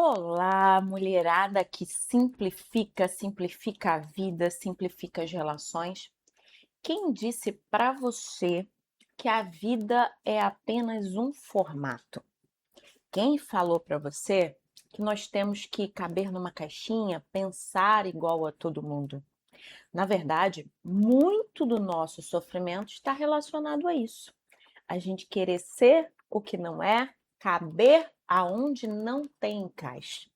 Olá, mulherada que simplifica a vida, simplifica as relações. Quem disse para você que a vida é apenas um formato? Quem falou para você que nós temos que caber numa caixinha, pensar igual a todo mundo? Na verdade, muito do nosso sofrimento está relacionado a isso. A gente querer ser o que não é, caber aonde não tem encaixe.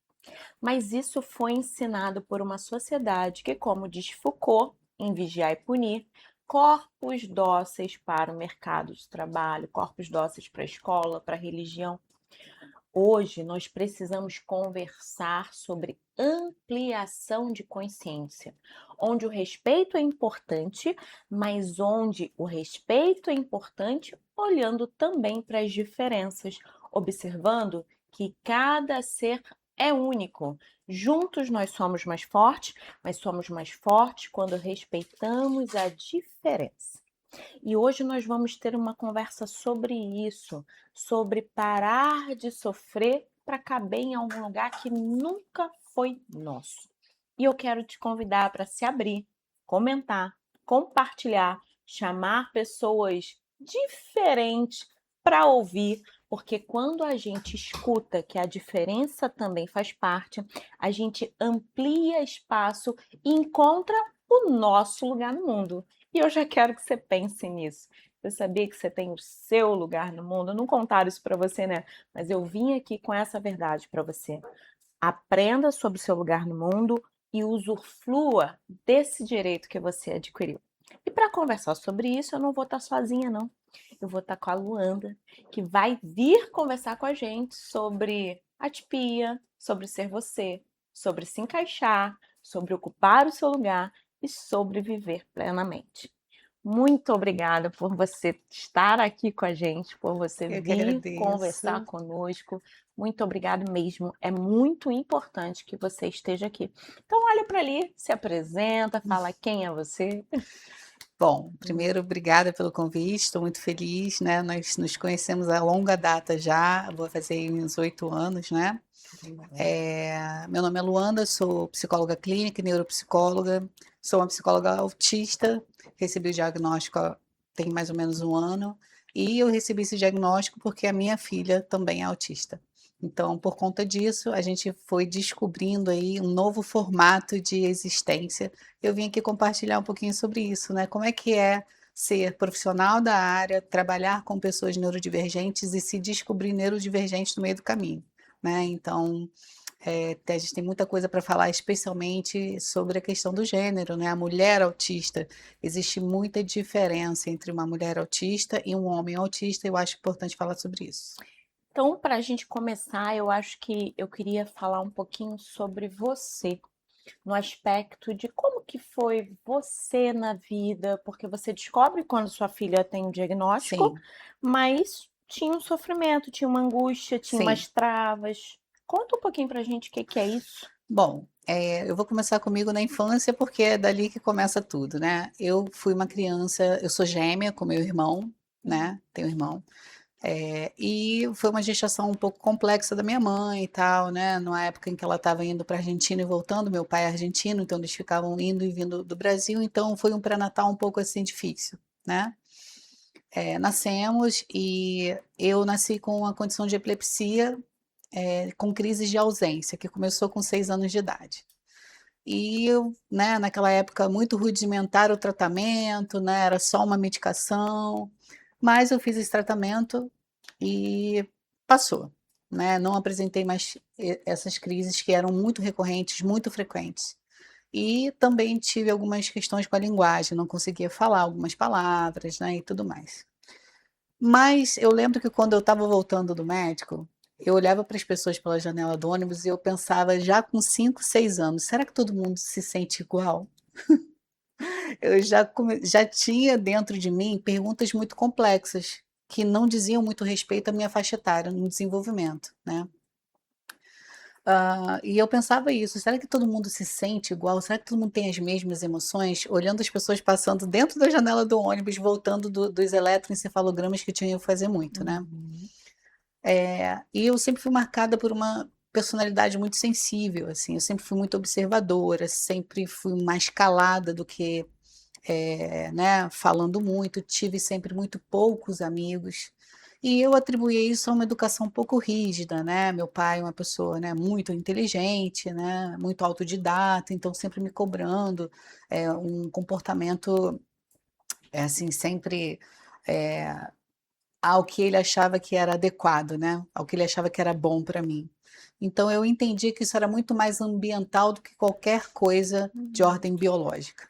Mas isso foi ensinado por uma sociedade que, como diz Foucault, em Vigiar e Punir, corpos dóceis para o mercado de trabalho, corpos dóceis para a escola, para a religião. Hoje nós precisamos conversar sobre ampliação de consciência, onde o respeito é importante, mas onde o respeito é importante olhando também para as diferenças, observando que cada ser é único. Juntos nós somos mais fortes, mas somos mais fortes quando respeitamos a diferença. E hoje nós vamos ter uma conversa sobre isso, sobre parar de sofrer para caber em algum lugar que nunca foi nosso. E eu quero te convidar para se abrir, comentar, compartilhar, chamar pessoas diferentes para ouvir, porque quando a gente escuta que a diferença também faz parte, a gente amplia espaço e encontra o nosso lugar no mundo. E eu já quero que você pense nisso. Eu sabia que você tem o seu lugar no mundo. Não contaram isso para você, né? Mas eu vim aqui com essa verdade para você. Aprenda sobre o seu lugar no mundo e usufrua desse direito que você adquiriu. E para conversar sobre isso, eu não vou estar sozinha, não. Eu vou estar com a Luanda, que vai vir conversar com a gente sobre atipia, sobre ser você, sobre se encaixar, sobre ocupar o seu lugar e sobre viver plenamente. Muito obrigada por você estar aqui com a gente, por você Eu que vir conversar agradeço. conosco. Muito obrigado mesmo. É muito importante que você esteja aqui. Então, olha para ali, se apresenta, fala quem é você. Bom, primeiro, obrigada pelo convite, estou muito feliz, né, nós nos conhecemos há longa data já, vou fazer aí uns 8 anos, né. Meu nome é Luanda, sou psicóloga clínica e neuropsicóloga, sou uma psicóloga autista, recebi o diagnóstico tem mais ou menos um ano, e eu recebi esse diagnóstico porque a minha filha também é autista. Então, por conta disso, a gente foi descobrindo aí um novo formato de existência. Eu vim aqui compartilhar um pouquinho sobre isso, né, como é que é ser profissional da área, trabalhar com pessoas neurodivergentes e se descobrir neurodivergente no meio do caminho, né. Então, a gente tem muita coisa para falar, especialmente sobre a questão do gênero, né, a mulher autista. Existe muita diferença entre uma mulher autista e um homem autista, eu acho importante falar sobre isso. Então, para a gente começar, eu acho que eu queria falar um pouquinho sobre você, no aspecto de como que foi você na vida, porque você descobre quando sua filha tem um diagnóstico, Sim, mas tinha um sofrimento, tinha uma angústia, tinha sim. umas travas. Conta um pouquinho pra gente o que que é isso. Bom, eu vou começar comigo na infância, porque é dali que começa tudo, né. Eu fui uma criança eu sou gêmea com meu irmão, Uhum. né, tenho um irmão. E foi uma gestação um pouco complexa da minha mãe e tal, né, numa época em que ela estava indo pra Argentina e voltando, meu pai é argentino, então eles ficavam indo e vindo do Brasil, então foi um pré-natal um pouco, assim, difícil, né. Nascemos e eu nasci com uma condição de epilepsia, com crises de ausência, que começou com 6 anos de idade. E eu, né, naquela época muito rudimentar o tratamento, né, era só uma medicação, mas eu fiz esse tratamento e passou, né, não apresentei mais essas crises que eram muito recorrentes, muito frequentes. E também tive algumas questões com a linguagem, não conseguia falar algumas palavras, né, e tudo mais. Mas eu lembro que quando eu estava voltando do médico, eu olhava para as pessoas pela janela do ônibus e eu pensava já com 5, 6 anos: "Será que todo mundo se sente igual?". Eu já tinha dentro de mim perguntas muito complexas, que não diziam muito respeito à minha faixa etária no desenvolvimento, né. E eu pensava isso: "Será que todo mundo se sente igual? Será que todo mundo tem as mesmas emoções?", olhando as pessoas passando dentro da janela do ônibus, voltando dos eletroencefalogramas que tinham que fazer muito, né. Uhum. E eu sempre fui marcada por uma personalidade muito sensível, assim, eu sempre fui muito observadora, sempre fui mais calada do que, né, falando muito, tive sempre muito poucos amigos, e eu atribuía isso a uma educação um pouco rígida, né, meu pai é uma pessoa, né, muito inteligente, né, muito autodidata, então sempre me cobrando, um comportamento, assim, sempre, eh, ao que ele achava que era adequado, né, ao que ele achava que era bom para mim. Então eu entendi que isso era muito mais ambiental do que qualquer coisa de Uhum. ordem biológica.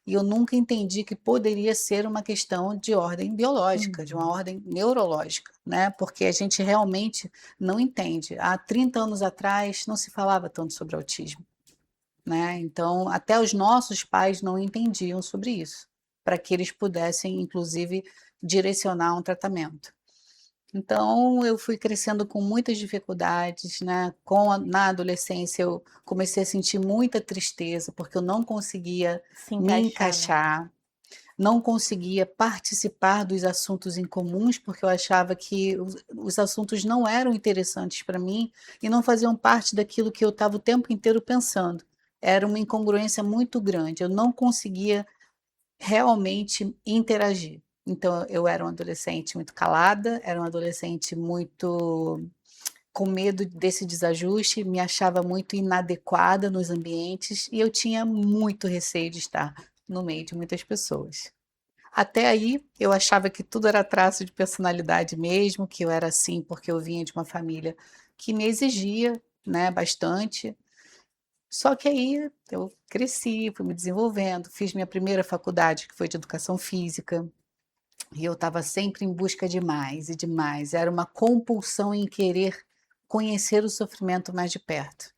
E eu nunca entendi que poderia ser uma questão de ordem biológica, de uma Uhum. ordem neurológica, né, porque a gente realmente não entende. Há 30 anos atrás não se falava tanto sobre autismo, né, então até os nossos pais não entendiam sobre isso, para que eles pudessem inclusive direcionar um tratamento. Então, eu fui crescendo com muitas dificuldades, né, na adolescência eu comecei a sentir muita tristeza, porque eu não conseguia Se me encaixar, né? encaixar, não conseguia participar dos assuntos em comuns, porque eu achava que os assuntos não eram interessantes para mim e não faziam parte daquilo que eu estava o tempo inteiro pensando. Era uma incongruência muito grande, eu não conseguia realmente interagir. Então eu era uma adolescente muito calada, era uma adolescente muito com medo desse desajuste, me achava muito inadequada nos ambientes e eu tinha muito receio de estar no meio de muitas pessoas. Até aí, eu achava que tudo era traço de personalidade mesmo, que eu era assim porque eu vinha de uma família que me exigia, né, bastante. Só que aí eu cresci, fui me desenvolvendo, fiz minha primeira faculdade, que foi de educação física, e eu estava sempre em busca de mais e de mais. Era uma compulsão em querer conhecer o sofrimento mais de perto.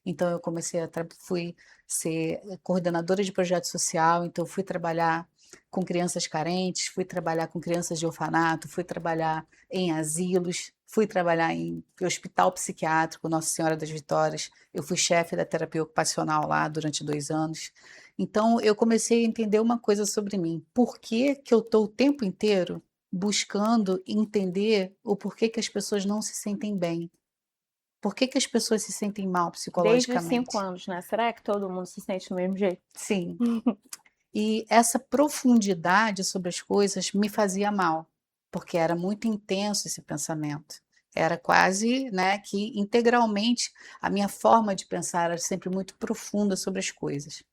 Então eu comecei fui ser coordenadora de projeto social, então fui trabalhar com crianças carentes, fui trabalhar com crianças de orfanato, fui trabalhar em asilos, fui trabalhar em hospital psiquiátrico Nossa Senhora das Vitórias. Eu fui chefe da terapia ocupacional lá durante 2 anos. Então eu comecei a entender uma coisa sobre mim: por que que eu estou o tempo inteiro buscando entender o porquê que as pessoas não se sentem bem? Por que que as pessoas se sentem mal Desde os 5 psicologicamente? anos, né? Será que todo mundo se sente do mesmo jeito? Sim, e essa profundidade sobre as coisas me fazia mal, porque era muito intenso esse pensamento. Era quase, né, que integralmente a minha forma de pensar era sempre muito profunda sobre as coisas.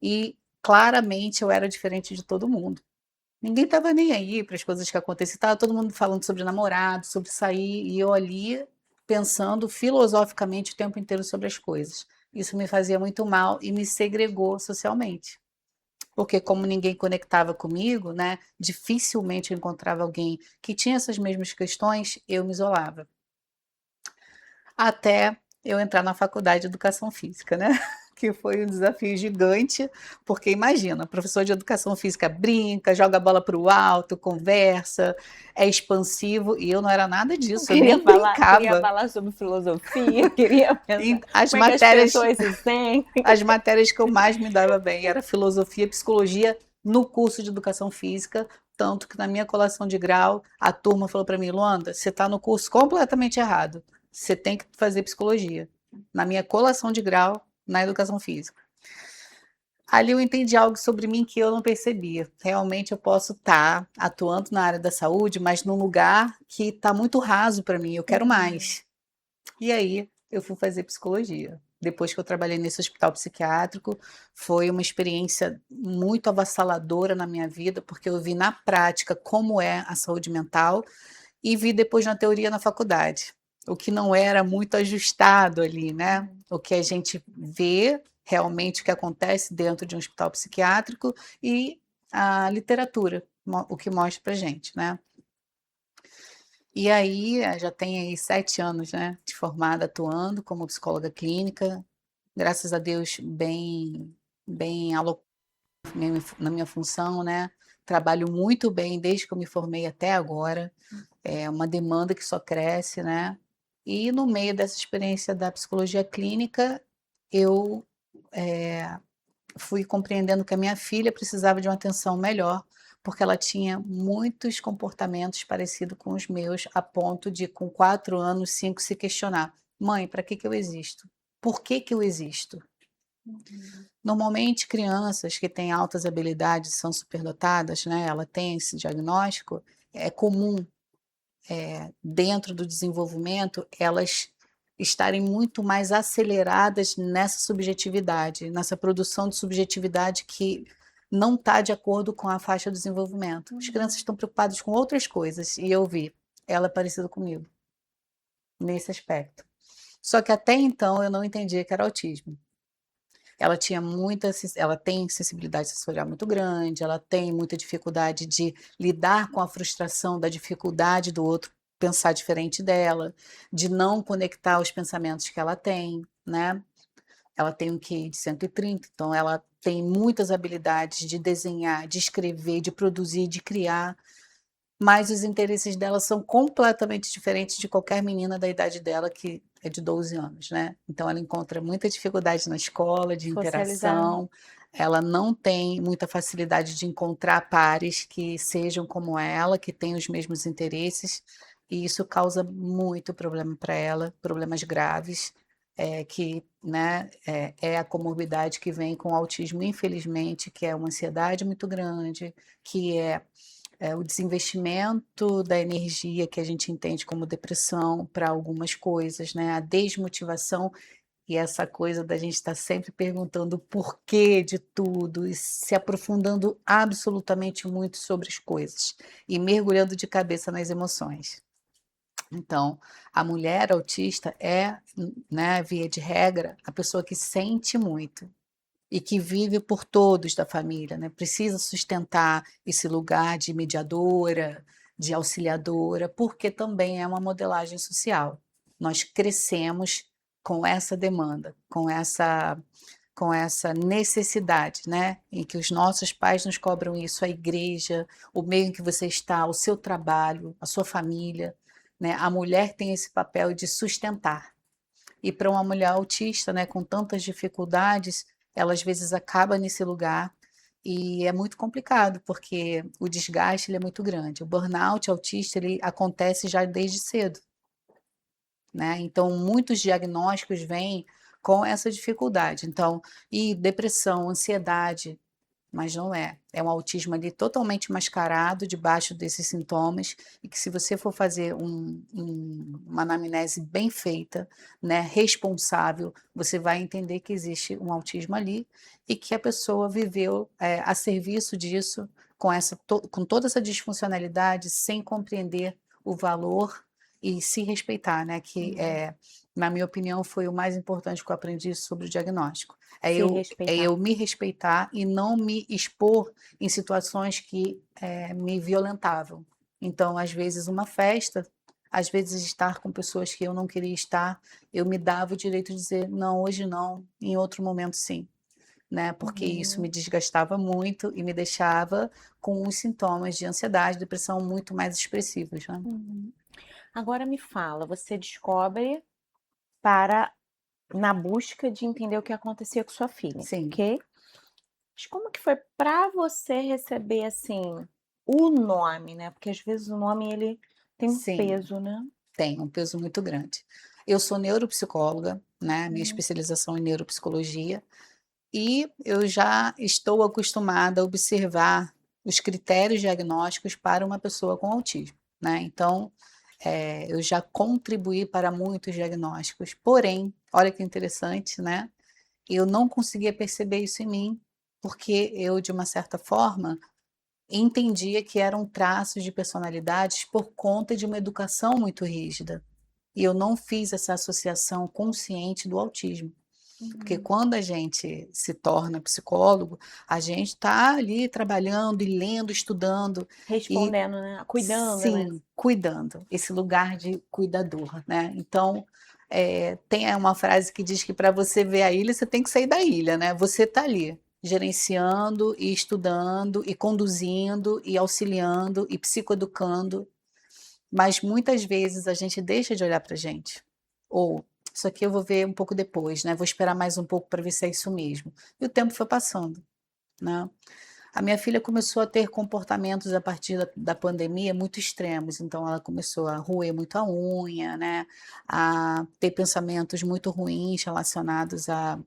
E claramente eu era diferente de todo mundo. Ninguém estava nem aí para as coisas que aconteciam, estava todo mundo falando sobre namorado, sobre sair, e eu ali pensando filosoficamente o tempo inteiro sobre as coisas. Isso me fazia muito mal e me segregou socialmente. Porque como ninguém conectava comigo, né, dificilmente eu encontrava alguém que tinha essas mesmas questões, eu me isolava. Até eu entrar na faculdade de educação física, né, que foi um desafio gigante, porque imagina, professor de educação física brinca, joga a bola para o alto, conversa, é expansivo, e eu não era nada disso, eu nem Queria brincava. falar sobre filosofia, queria E pensar como é que as pessoas se sentem. as matérias que eu mais me dava bem era filosofia e psicologia no curso de educação física, tanto que na minha colação de grau, a turma falou para mim: "Luanda, você está no curso completamente errado, você tem que fazer psicologia", na minha colação de grau na educação física. Ali eu entendi algo sobre mim que eu não percebia. Realmente eu posso estar atuando na área da saúde, mas num lugar que está muito raso para mim, eu quero Uhum. mais. E aí eu fui fazer psicologia. Depois que eu trabalhei nesse hospital psiquiátrico, foi uma experiência muito avassaladora na minha vida, porque eu vi na prática como é a saúde mental e vi depois na teoria na faculdade, o que não era muito ajustado ali, né? Uhum. O que a gente vê realmente o que acontece dentro de um hospital psiquiátrico e a literatura, o que mostra pra gente, né? E aí, já tem aí 7 anos, né, de formada atuando como psicóloga clínica, graças a Deus bem na minha função, né, trabalho muito bem desde que eu me formei até agora, é uma demanda que só cresce, né, e no meio dessa experiência da psicologia clínica, eu, eh fui compreendendo que a minha filha precisava de uma atenção melhor, porque ela tinha muitos comportamentos parecidos com os meus, a ponto de, com 4 anos, 5, se questionar: Mãe, para que que eu existo? Por que que eu existo? Uhum. Normalmente, crianças que têm altas habilidades, são superdotadas, né, ela tem esse diagnóstico, é comum, dentro do desenvolvimento, elas estarem muito mais aceleradas nessa subjetividade, nessa produção de subjetividade que não está de acordo com a faixa do desenvolvimento. As crianças Uhum. estão preocupadas com outras coisas, e eu vi, ela é parecida comigo, nesse aspecto. Só que até então eu não entendia que era autismo. Ela tem sensibilidade sensorial muito grande, ela tem muita dificuldade de lidar com a frustração da dificuldade do outro pensar diferente dela, de não conectar os pensamentos que ela tem, né. Ela tem um QI de 130, então ela tem muitas habilidades de desenhar, de escrever, de produzir, de criar, mas os interesses dela são completamente diferentes de qualquer menina da idade dela, que é de 12 anos, né. Então ela encontra muita dificuldade na escola, de Socializar. interação, ela não tem muita facilidade de encontrar pares que sejam como ela, que tenham os mesmos interesses, e isso causa muito problema para ela, problemas graves, que, né, é a comorbidade que vem com o autismo, infelizmente, que é uma ansiedade muito grande, que é o desinvestimento da energia que a gente entende como depressão para algumas coisas, né, a desmotivação e essa coisa da gente estar sempre perguntando o porquê de tudo e se aprofundando absolutamente muito sobre as coisas e mergulhando de cabeça nas emoções. Então, a mulher autista é, né, via de regra, a pessoa que sente muito. E que vive por todos da família, né, precisa sustentar esse lugar de mediadora, de auxiliadora, porque também é uma modelagem social. Nós crescemos com essa demanda, com essa necessidade, né, em que os nossos pais nos cobram isso, a igreja, o meio em que você está, o seu trabalho, a sua família, né, a mulher tem esse papel de sustentar. E para uma mulher autista, né, com tantas dificuldades, ela às vezes acaba nesse lugar e é muito complicado, porque o desgaste ele é muito grande. O burnout autista ele acontece já desde cedo, né? Então muitos diagnósticos vêm com essa dificuldade. Então, e depressão, ansiedade, mas não é. É um autismo ali totalmente mascarado debaixo desses sintomas e que se você for fazer uma anamnese bem feita, né, responsável, você vai entender que existe um autismo ali e que a pessoa viveu a serviço disso, com toda essa disfuncionalidade, sem compreender o valor e se respeitar, né, que Uhum. na minha opinião foi o mais importante que eu aprendi sobre o diagnóstico. Se É respeitar. eu me respeitar e não me expor em situações que, me violentavam. Então, às vezes, uma festa, às vezes estar com pessoas que eu não queria estar, eu me dava o direito de dizer: "Não, hoje não, em outro momento sim", né, porque isso me Uhum. desgastava muito e me deixava com os sintomas de ansiedade, depressão muito mais expressivos, né. Uhum. Agora me fala, você descobre para na busca de entender o que acontecia com sua filha, Sim, ok? Mas como que foi para você receber, assim, o nome, né, porque às vezes o nome ele tem um sim. peso, né. Tem um peso muito grande. Eu sou neuropsicóloga, né, minha Uhum. especialização é em neuropsicologia, e eu já estou acostumada a observar os critérios diagnósticos para uma pessoa com autismo, né, então, eu já contribuí para muitos diagnósticos, porém, olha que interessante, né, eu não conseguia perceber isso em mim, porque eu, de uma certa forma, entendia que eram traços de personalidades por conta de uma educação muito rígida. E eu não fiz essa associação consciente do autismo, porque Uhum. quando a gente se torna psicólogo, a gente está ali trabalhando e lendo, estudando e Respondendo, né, cuidando, né. sim, cuidando, esse lugar de cuidador, né. Então, tem uma frase que diz que para você ver a ilha, você tem que sair da ilha, né, você está ali, gerenciando e estudando e conduzindo e auxiliando e psicoeducando, mas muitas vezes a gente deixa de olhar para a gente. Ou, isso aqui eu vou ver um pouco depois, né, vou esperar mais um pouco para ver se é isso mesmo. E o tempo foi passando, né. A minha filha começou a ter comportamentos a partir da pandemia muito extremos, então ela começou a roer muito a unha, né, a ter pensamentos muito ruins relacionados a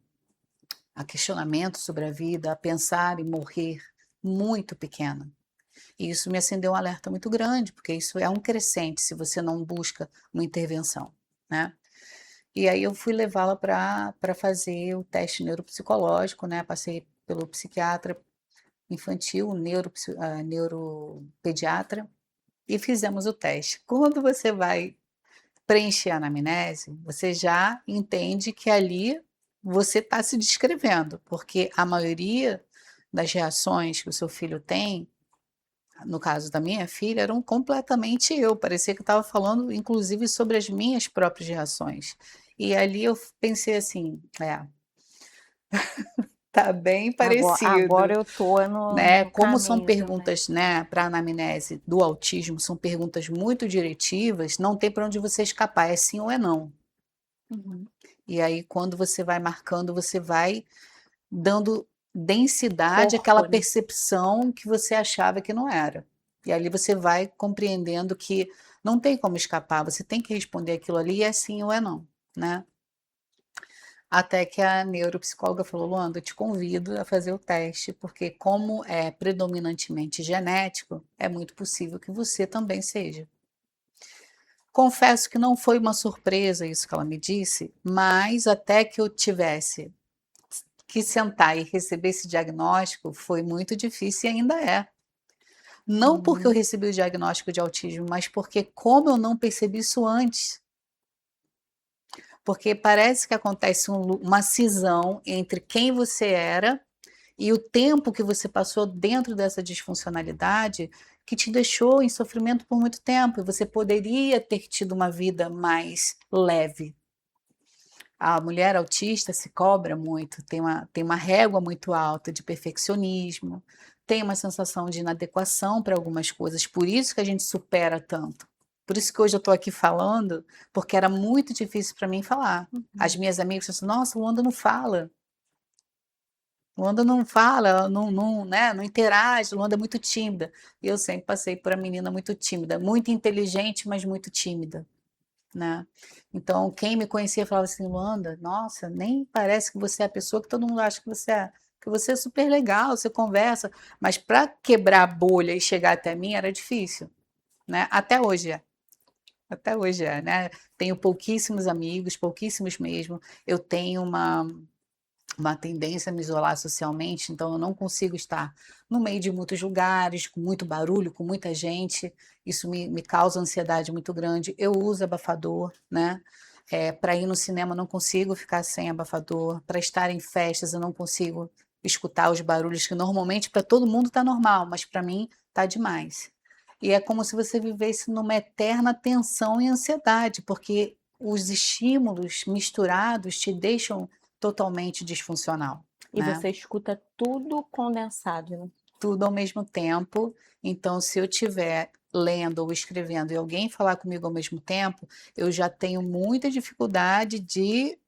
questionamentos sobre a vida, a pensar em morrer muito pequena. E isso me acendeu um alerta muito grande, porque isso é um crescente se você não busca uma intervenção, né. E aí eu fui levá-la para fazer o teste neuropsicológico, né, passei pelo psiquiatra infantil, neuropediatra, e fizemos o teste. Quando você vai preencher a anamnese, você já entende que ali você está se descrevendo, porque a maioria das reações que o seu filho tem, no caso da minha filha, eram completamente eu, parecia que estava falando inclusive sobre as minhas próprias reações. E ali eu pensei assim: "É, tá bem Agora parecido". eu tô Né, no como são caminho também. perguntas, né, para anamnese do autismo, são perguntas muito diretivas, não tem para onde você escapar, é sim ou é não. Uhum. E aí quando você vai marcando, você vai dando densidade àquela Corpo, né? percepção que você achava que não era. E ali você vai compreendendo que não tem como escapar, você tem que responder aquilo ali, é sim ou é não, né. Até que a neuropsicóloga falou: "Luanda, eu te convido a fazer o teste, porque como é predominantemente genético, é muito possível que você também seja". Confesso que não foi uma surpresa isso que ela me disse, mas até que eu tivesse que sentar e receber esse diagnóstico, foi muito difícil e ainda é. Não porque eu Uhum. recebi o diagnóstico de autismo, mas porque como eu não percebi isso antes. Porque parece que acontece uma cisão entre quem você era e o tempo que você passou dentro dessa disfuncionalidade, que te deixou em sofrimento por muito tempo, e você poderia ter tido uma vida mais leve. A mulher autista se cobra muito, tem uma régua muito alta de perfeccionismo, tem uma sensação de inadequação para algumas coisas, por isso que a gente supera tanto. Por isso que hoje eu estou aqui falando, porque era muito difícil para mim falar. As Uhum. minhas amigas falam assim: "Nossa, Luanda não fala". Luanda não fala, ela não, né, não interage, Luanda é muito tímida. E eu sempre passei por uma menina muito tímida, muito inteligente, mas muito tímida, né. Então quem me conhecia falava assim: "Luanda, nossa, nem parece que você é a pessoa que todo mundo acha que você é super legal, você conversa", mas para quebrar a bolha e chegar até mim era difícil, né, até hoje é, né. Tenho pouquíssimos amigos, pouquíssimos mesmo, eu tenho uma tendência a me isolar socialmente, então eu não consigo estar no meio de muitos lugares, com muito barulho, com muita gente, isso me causa ansiedade muito grande. Eu uso abafador, né, para ir no cinema eu não consigo ficar sem abafador, para estar em festas eu não consigo escutar os barulhos que normalmente para todo mundo está normal, mas para mim está demais. E é como se você vivesse numa eterna tensão e ansiedade, porque os estímulos misturados te deixam totalmente disfuncional, E né. você escuta tudo condensado, né? Tudo ao mesmo tempo, então se eu estiver lendo ou escrevendo e alguém falar comigo ao mesmo tempo, eu já tenho muita dificuldade de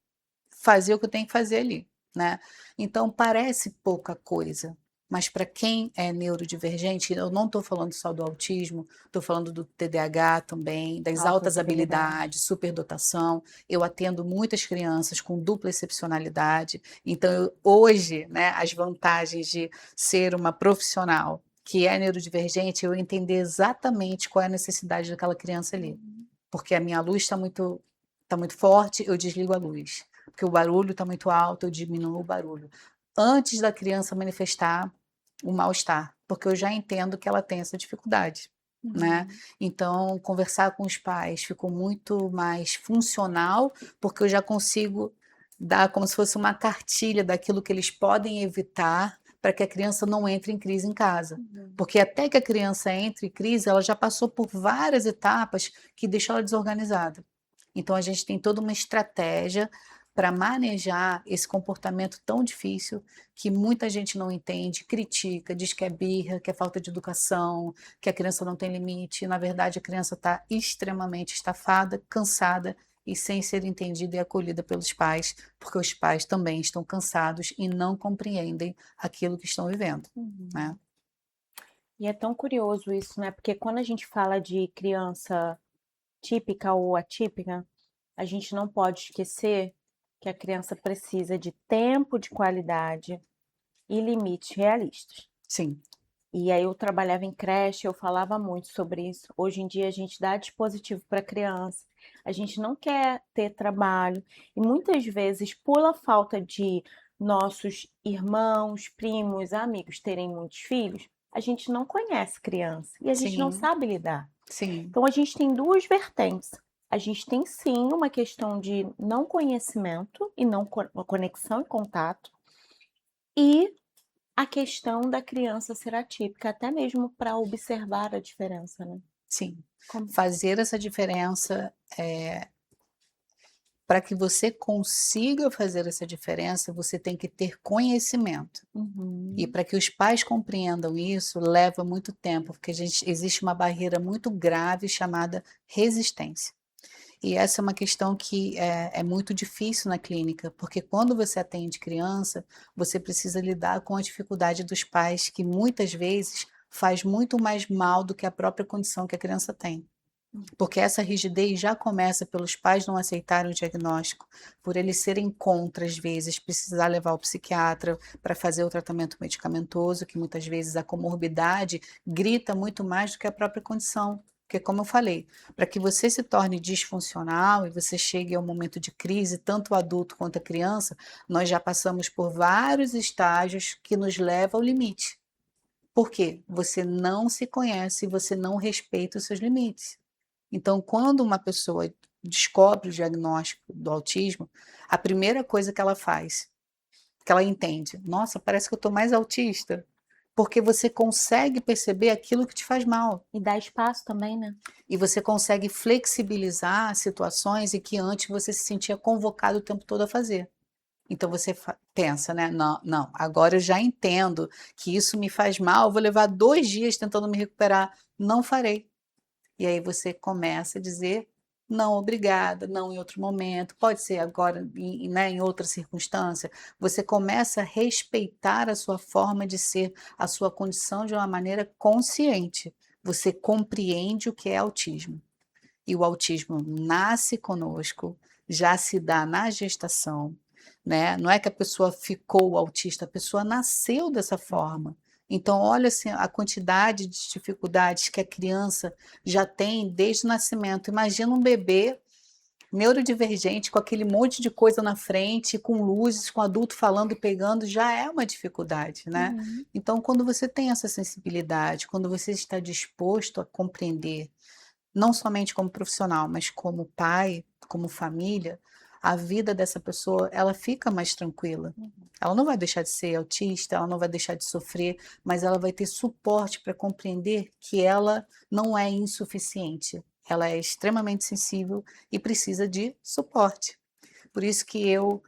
fazer o que eu tenho que fazer ali, né. Então parece pouca coisa, mas para quem é neurodivergente, eu não estou falando só do autismo, estou falando do TDAH também, das altas Altas habilidades. habilidades, superdotação. Eu atendo muitas crianças com dupla excepcionalidade, então eu hoje, né, as vantagens de ser uma profissional que é neurodivergente, eu entender exatamente qual é a necessidade daquela criança ali, Uhum. porque a minha luz está muito forte, eu desligo a luz. Porque o barulho está muito alto, eu diminuo o barulho. Antes da criança manifestar o mal-estar, porque eu já entendo que ela tem essa dificuldade, né. Uhum. Então conversar com os pais ficou muito mais funcional, porque eu já consigo dar como se fosse uma cartilha daquilo que eles podem evitar, para que a criança não entre em crise em casa. Uhum. Porque até que a criança entre em crise, ela já passou por várias etapas que deixam ela desorganizada. Então a gente tem toda uma estratégia para manejar esse comportamento tão difícil que muita gente não entende, critica, diz que é birra, que é falta de educação, que a criança não tem limite. Na verdade, a criança está extremamente estafada, cansada e sem ser entendida e acolhida pelos pais, porque os pais também estão cansados e não compreendem aquilo que estão vivendo, Uhum. né? E é tão curioso isso, né? Porque quando a gente fala de criança típica ou atípica, a gente não pode esquecer que a criança precisa de tempo de qualidade e limites realistas. Sim, E aí eu trabalhava em creche, eu falava muito sobre isso. Hoje em dia a gente dá dispositivo para criança, a gente não quer ter trabalho e muitas vezes pula a falta de nossos irmãos, primos, amigos terem muitos filhos, a gente não conhece criança e a gente não sim, sabe lidar. sim, Então a gente tem duas vertentes. A gente tem sim uma questão de não conhecimento e não conexão e contato, e a questão da criança ser atípica, até mesmo para observar a diferença, né. sim. Como Fazer essa diferença, para que você consiga fazer essa diferença, você tem que ter conhecimento. E Uhum. para que os pais compreendam isso, leva muito tempo, porque existe uma barreira muito grave chamada resistência. E essa é uma questão que é muito difícil na clínica, porque quando você atende criança, você precisa lidar com a dificuldade dos pais, que muitas vezes faz muito mais mal do que a própria condição que a criança tem. Porque essa rigidez já começa pelos pais não aceitarem o diagnóstico, por eles serem contra, às vezes, precisar levar o psiquiatra para fazer o tratamento medicamentoso, que muitas vezes a comorbidade grita muito mais do que a própria condição. Porque, como eu falei, para que você se torne disfuncional e você chegue ao momento de crise, tanto o adulto quanto a criança, nós já passamos por vários estágios que nos levam ao limite. Por quê? Você não se conhece e você não respeita os seus limites. Então, quando uma pessoa descobre o diagnóstico do autismo, a primeira coisa que ela faz, que ela entende, nossa, parece que eu estou mais autista, porque você consegue perceber aquilo que te faz mal E dá espaço também, né. e você consegue flexibilizar situações em que antes você se sentia convocado o tempo todo a fazer. Então você pensa, né? Não, não, agora eu já entendo que isso me faz mal, vou levar 2 dias tentando me recuperar. Não farei. E aí você começa a dizer: "Não, obrigada, não em outro momento, pode ser agora né, em outra circunstância". Você começa a respeitar a sua forma de ser, a sua condição de uma maneira consciente. Você compreende o que é autismo. E o autismo nasce conosco, já se dá na gestação, né, não é que a pessoa ficou autista, a pessoa nasceu dessa forma. Então olha, assim, a quantidade de dificuldades que a criança já tem desde o nascimento. Imagina um bebê neurodivergente com aquele monte de coisa na frente, com luzes, com adulto falando e pegando, já é uma dificuldade, né. Uhum. Então quando você tem essa sensibilidade, quando você está disposto a compreender não somente como profissional, mas como pai, como família, a vida dessa pessoa, ela fica mais tranquila. Uhum. Ela não vai deixar de ser autista, ela não vai deixar de sofrer, mas ela vai ter suporte para compreender que ela não é insuficiente. Ela é extremamente sensível e precisa de suporte. Por isso que eu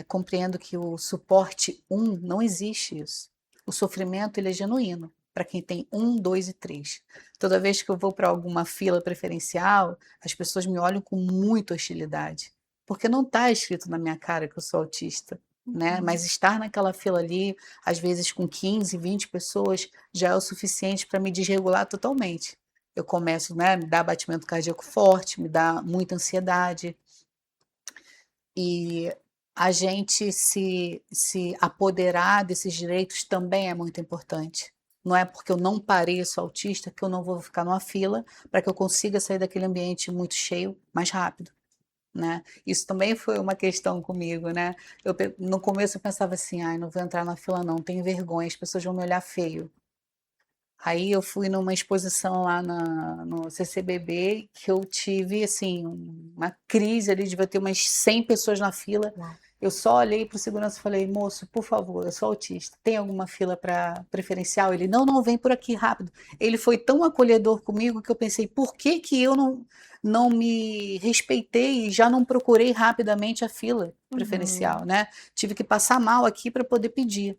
compreendo que o suporte um não existe isso. O sofrimento ele é genuíno para quem tem um, 2 e 3. Toda vez que eu vou para alguma fila preferencial, as pessoas me olham com muita hostilidade, porque não está escrito na minha cara que eu sou autista, né? Uhum. Mas estar naquela fila ali, às vezes com 15, 20 pessoas, já é o suficiente para me desregular totalmente. Eu começo, né, me dá batimento cardíaco forte, me dá muita ansiedade. E a gente se apoderar desses direitos também é muito importante. Não é porque eu não pareço autista que eu não vou ficar numa fila para que eu consiga sair daquele ambiente muito cheio mais rápido, né. Isso também foi uma questão comigo, né. No começo eu pensava assim: "Ai, não vou entrar na fila não, tenho vergonha, as pessoas vão me olhar feio". Aí eu fui numa exposição lá no CCBB que eu tive, assim, uma crise ali, devia ter umas 100 pessoas na fila. Uau. Eu só olhei para o segurança e falei: "Moço, por favor, eu sou autista, tem alguma fila para preferencial?" Ele: "Não, não, vem por aqui rápido". Ele foi tão acolhedor comigo que eu pensei: "Por que que eu não me respeitei e já não procurei rapidamente a fila Uhum. preferencial, né? Tive que passar mal aqui para poder pedir".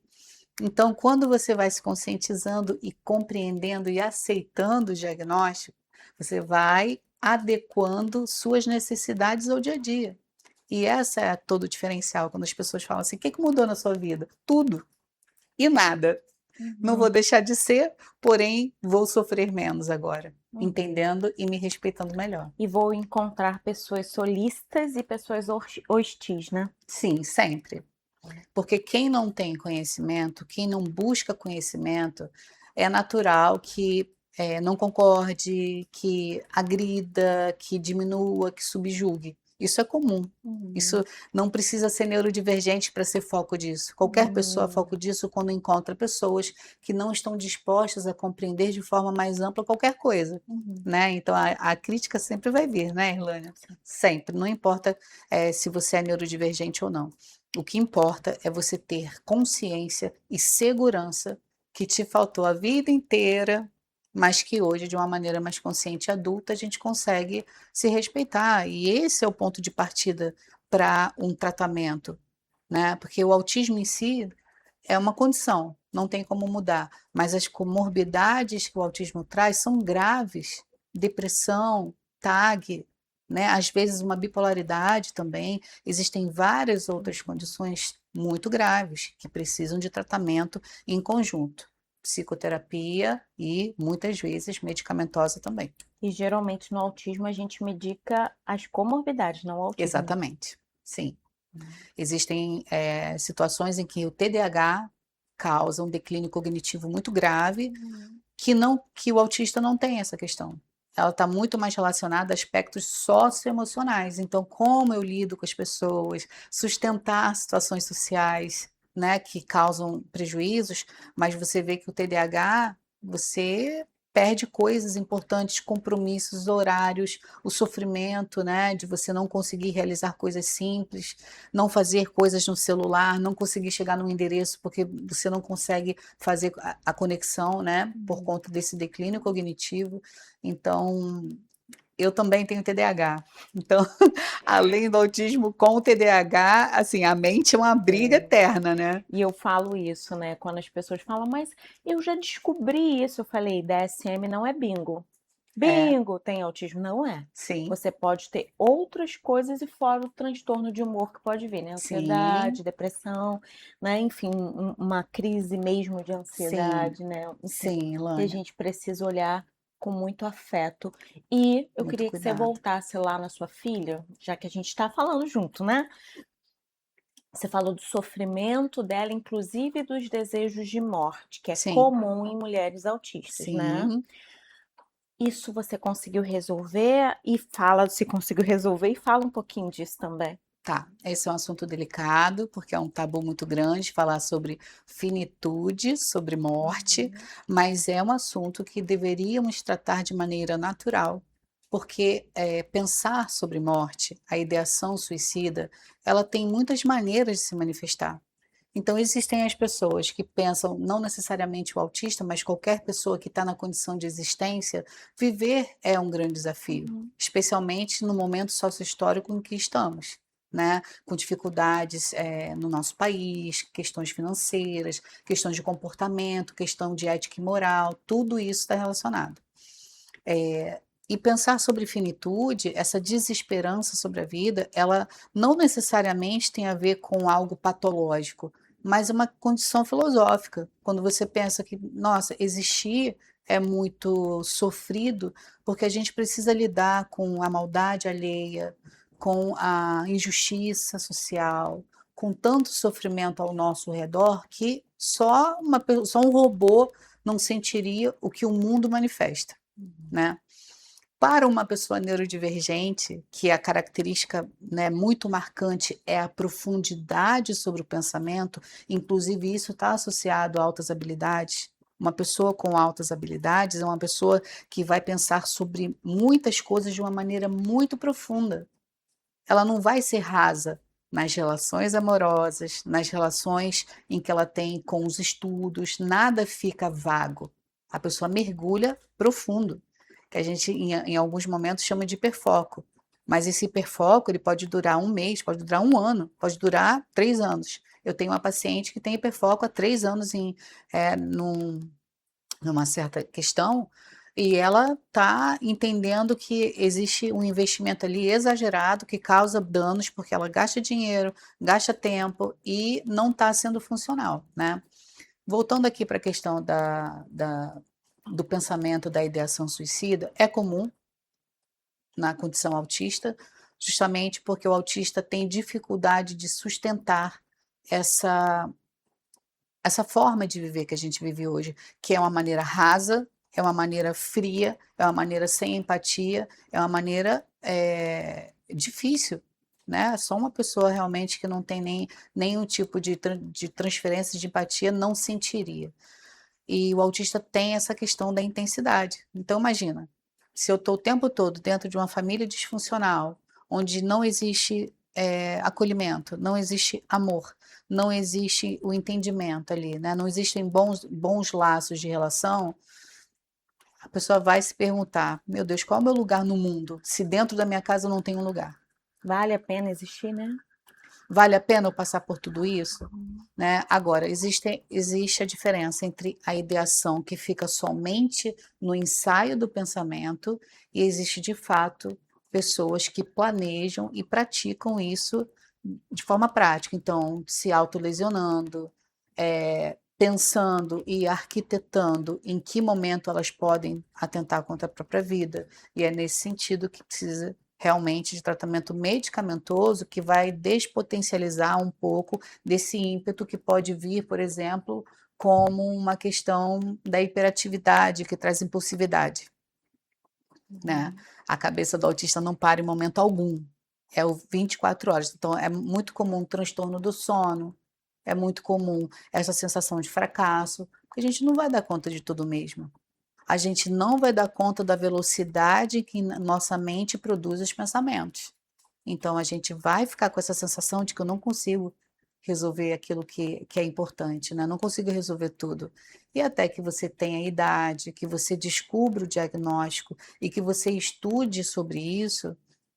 Então, quando você vai se conscientizando e compreendendo e aceitando o diagnóstico, você vai adequando suas necessidades ao dia a dia. E essa é todo o diferencial quando as pessoas falam assim: "O que que mudou na sua vida?". Tudo e nada. Não vou Uhum, deixar de ser, porém vou sofrer menos agora, uhum. entendendo e me respeitando melhor. E vou encontrar pessoas solistas e pessoas hostis, né? Sim, sempre. Porque quem não tem conhecimento, quem não busca conhecimento, é natural que, não concorde, que agrida, que diminua, que subjugue. Isso é comum. Isso Uhum. não precisa ser neurodivergente para ser foco disso. Qualquer pessoa é Hum, foco disso quando encontra pessoas que não estão dispostas a compreender de forma mais ampla qualquer coisa, uhum. né. Então a crítica sempre vai vir, né, Irlânia? Sim. Sempre, não importa, se você é neurodivergente ou não. O que importa é você ter consciência e segurança que te faltou a vida inteira, mas que hoje, de uma maneira mais consciente e adulta, a gente consegue se respeitar. E esse é o ponto de partida para um tratamento, né? Porque o autismo em si é uma condição, não tem como mudar, mas as comorbidades que o autismo traz são graves, depressão, TAG, né, às vezes uma bipolaridade também, existem várias outras condições muito graves que precisam de tratamento em conjunto, psicoterapia e muitas vezes medicamentosa também. E geralmente no autismo a gente medica as comorbidades, não o autismo, né? Exatamente, sim. Hum. Existem, situações em que o TDAH causa um declínio cognitivo muito grave, Uhum. que o autista não tem essa questão. Ela está muito mais relacionada a aspectos socioemocionais. Então, como eu lido com as pessoas, sustentar situações sociais, né, que causam prejuízos, mas você vê que o TDAH, você perde coisas importantes, compromissos, horários, o sofrimento, né, de você não conseguir realizar coisas simples, não fazer coisas no celular, não conseguir chegar num endereço porque você não consegue fazer a conexão, né, por Uhum. conta desse declínio cognitivo. Então, eu também tenho TDAH. Então, além do autismo com o TDAH, assim, a mente é uma briga É. eterna, né. E eu falo isso, né? Quando as pessoas falam, mas eu já descobri isso. Eu falei, DSM não é bingo. É, Bingo tem autismo? Não é. sim, Você pode ter outras coisas e fora o transtorno de humor que pode vir, né? sim, Ansiedade, depressão, né? Enfim, uma crise mesmo de sim, ansiedade, né? Enfim, sim, que a Ilânia, gente precisa olhar com muito afeto. E eu muito queria que você cuidado. voltasse lá na sua filha, já que a gente está falando junto, né? Você falou do sofrimento dela, inclusive dos desejos de morte, que é Sim, comum em mulheres autistas, né? sim. Isso você conseguiu resolver? E fala se conseguiu resolver e fala um pouquinho disso também. Tá, esse é um assunto delicado, porque é um tabu muito grande falar sobre finitude, sobre morte, Uhum, mas é um assunto que deveríamos tratar de maneira natural, porque pensar sobre morte, a ideação suicida, ela tem muitas maneiras de se manifestar. Então, existem as pessoas que pensam, não necessariamente o autista, mas qualquer pessoa que está na condição de existência, viver é um grande desafio, uhum, especialmente no momento sócio-histórico em que estamos, né? Com dificuldades no nosso país, questões financeiras, questões de comportamento, questão de ética e moral, tudo isso está relacionado. E pensar sobre finitude, essa desesperança sobre a vida, ela não necessariamente tem a ver com algo patológico, mas é uma condição filosófica. Quando você pensa que, nossa, existir é muito sofrido, porque a gente precisa lidar com a maldade alheia, com a injustiça social, com tanto sofrimento ao nosso redor que só um robô não sentiria o que o mundo manifesta, uhum, né? Para uma pessoa neurodivergente, que a característica, né, muito marcante é a profundidade sobre o pensamento, inclusive isso está associado a altas habilidades. Uma pessoa com altas habilidades é uma pessoa que vai pensar sobre muitas coisas de uma maneira muito profunda. Ela não vai ser rasa nas relações amorosas, nas relações em que ela tem com os estudos, nada fica vago. A pessoa mergulha profundo, que a gente em alguns momentos chama de hiperfoco. Mas esse hiperfoco ele pode durar um mês, pode durar um ano, pode durar 3 anos. Eu tenho uma paciente que tem hiperfoco há 3 anos numa certa questão, e ela está entendendo que existe um investimento ali exagerado que causa danos, porque ela gasta dinheiro, gasta tempo e não está sendo funcional, né. Voltando aqui para a questão do pensamento da ideação suicida, é comum na condição autista, justamente porque o autista tem dificuldade de sustentar essa, essa forma de viver que a gente vive hoje, que é uma maneira rasa, é uma maneira fria, é uma maneira sem empatia, é uma maneira difícil, né? Só uma pessoa realmente que não tem nenhum tipo de transferência de empatia não sentiria. E o autista tem essa questão da intensidade. Então, imagina, se eu estou o tempo todo dentro de uma família disfuncional, onde não existe acolhimento, não existe amor, não existe o entendimento ali, né? Não existem bons laços de relação, a pessoa vai se perguntar: meu Deus, qual é o meu lugar no mundo, se dentro da minha casa eu não tenho um lugar? Vale a pena existir, né? Vale a pena eu passar por tudo isso? Né? Agora, existe a diferença entre a ideação que fica somente no ensaio do pensamento e existe, de fato, pessoas que planejam e praticam isso de forma prática. Então, se autolesionando, pensando e arquitetando em que momento elas podem atentar contra a própria vida. E é nesse sentido que precisa realmente de tratamento medicamentoso que vai despotencializar um pouco desse ímpeto que pode vir, por exemplo, como uma questão da hiperatividade que traz impulsividade, né? A cabeça do autista não para em momento algum. É o 24 horas. Então, é muito comum o transtorno do sono, é muito comum essa sensação de fracasso, porque a gente não vai dar conta de tudo mesmo. A gente não vai dar conta da velocidade que nossa mente produz os pensamentos. Então, a gente vai ficar com essa sensação de que eu não consigo resolver aquilo que é importante, né? Não consigo resolver tudo. E até que você tenha idade, que você descubra o diagnóstico e que você estude sobre isso,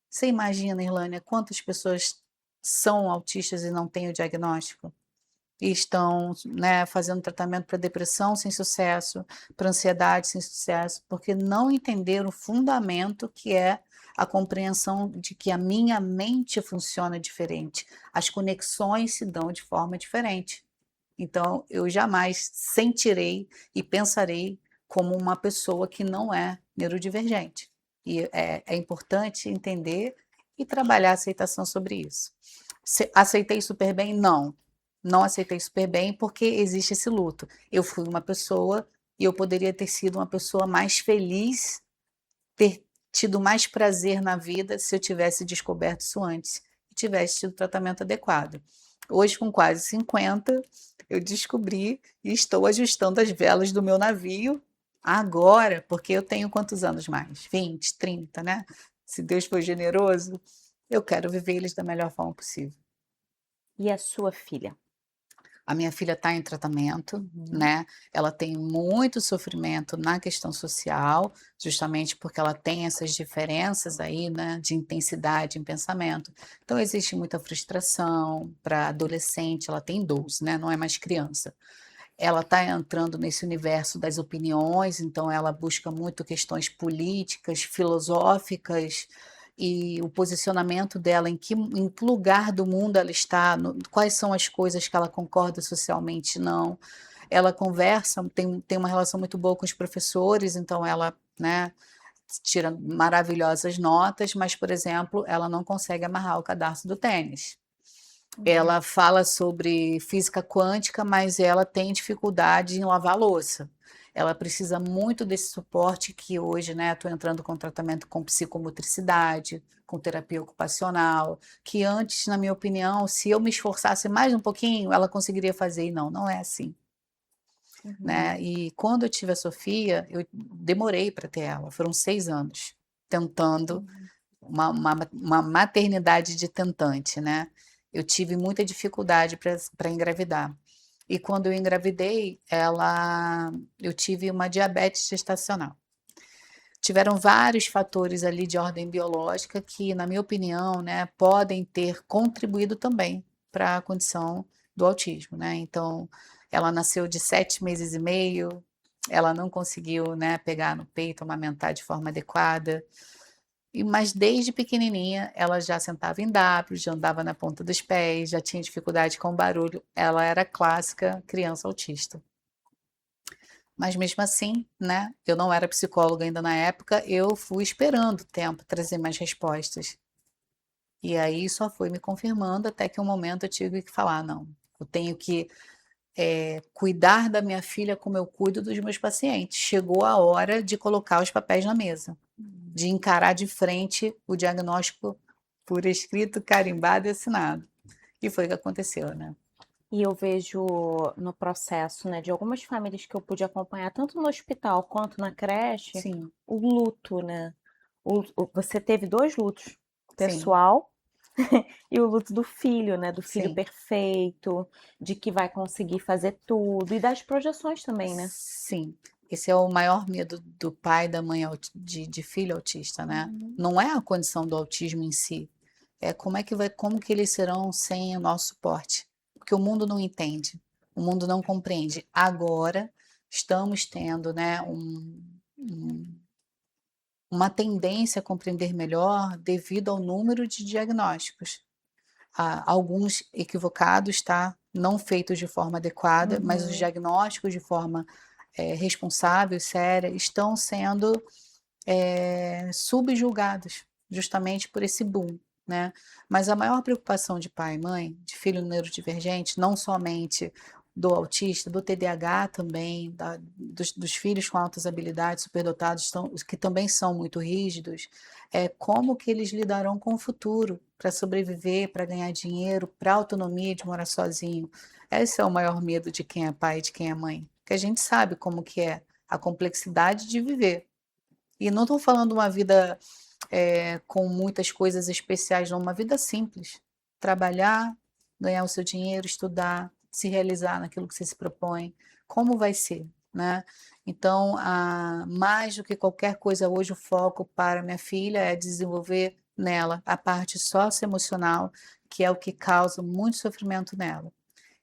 você imagina, Irlânia, quantas pessoas são autistas e não têm o diagnóstico? E estão, né, fazendo tratamento para depressão sem sucesso, para ansiedade sem sucesso, porque não entenderam o fundamento que é a compreensão de que a minha mente funciona diferente, as conexões se dão de forma diferente. Então, eu jamais sentirei e pensarei como uma pessoa que não é neurodivergente. E é importante entender e trabalhar a aceitação sobre isso. Aceitei super bem? Não. Não aceitei super bem porque existe esse luto. Eu fui uma pessoa e eu poderia ter sido uma pessoa mais feliz, ter tido mais prazer na vida se eu tivesse descoberto isso antes e tivesse tido o tratamento adequado. Hoje, com quase 50, eu descobri e estou ajustando as velas do meu navio agora, porque eu tenho quantos anos mais? 20, 30, né? Se Deus for generoso, eu quero viver eles da melhor forma possível. E a sua filha? A minha filha está em tratamento, Uhum. né? Ela tem muito sofrimento na questão social, justamente porque ela tem essas diferenças aí, né, de intensidade em pensamento. Então existe muita frustração para adolescente, ela tem 12, né? Não é mais criança. Ela está entrando nesse universo das opiniões, então ela busca muito questões políticas, filosóficas, e o posicionamento dela, em que lugar do mundo ela está, quais são as coisas que ela concorda socialmente, não. Ela conversa, tem uma relação muito boa com os professores, então ela, né, tira maravilhosas notas, mas, por exemplo, ela não consegue amarrar o cadarço do tênis. Ela fala sobre física quântica, mas ela tem dificuldade em lavar a louça. Ela precisa muito desse suporte que hoje, né, estou entrando com tratamento com psicomotricidade, com terapia ocupacional, que antes, na minha opinião, se eu me esforçasse mais um pouquinho, ela conseguiria fazer, e não, não é assim, né? E quando eu tive a Sofia, eu demorei para ter ela, foram 6 anos, tentando uma maternidade de tentante, né? Eu tive muita dificuldade para engravidar. E quando eu engravidei, eu tive uma diabetes gestacional. Tiveram vários fatores ali de ordem biológica que, na minha opinião, né, podem ter contribuído também para a condição do autismo, né? Então, ela nasceu de 7 meses e meio, ela não conseguiu, né, pegar no peito, amamentar de forma adequada. Mas desde pequenininha ela já sentava em W, já andava na ponta dos pés, já tinha dificuldade com barulho. Ela era a clássica criança autista. Mas mesmo assim, né, eu não era psicóloga ainda na época, eu fui esperando o tempo trazer mais respostas. E aí só foi me confirmando até que um momento eu tive que falar: "Não, eu tenho que, cuidar da minha filha como eu cuido dos meus pacientes. Chegou a hora de colocar os papéis na mesa, de encarar de frente o diagnóstico por escrito, carimbado e assinado". E foi o que aconteceu, né. E eu vejo no processo, né, de algumas famílias que eu pude acompanhar, tanto no hospital quanto na creche, Sim, o luto, né? Você teve dois lutos, o sim, pessoal e o luto do filho, né? Do filho sim. perfeito, de que vai conseguir fazer tudo, e das projeções também, né? Sim, esse é o maior medo do pai e da mãe de filho autista, né. Uhum. Não é a condição do autismo em si, é como que eles serão sem o nosso suporte, porque o mundo não entende, o mundo não compreende. Agora estamos tendo, né, um uma tendência a compreender melhor devido ao número de diagnósticos. Alguns equivocados, tá, não feitos de forma adequada, mas os Uhum. diagnósticos de forma responsável, séria, estão sendo subjugados, justamente por esse boom, né. Mas a maior preocupação de pai e mãe, de filho neurodivergente, não somente do autista, do TDAH também, dos filhos com altas habilidades, superdotados, que também são muito rígidos, é como que eles lidarão com o futuro, para sobreviver, para ganhar dinheiro, para autonomia de morar sozinho. Esse é o maior medo de quem é pai e de quem é mãe, que a gente sabe como que é a complexidade de viver. E não estou falando uma vida, com muitas coisas especiais não, uma vida simples. Trabalhar, ganhar o seu dinheiro, estudar, se realizar naquilo que você se propõe. Como vai ser, né. Então, mais do que qualquer coisa hoje o foco para minha filha é desenvolver nela a parte socioemocional, que é o que causa muito sofrimento nela.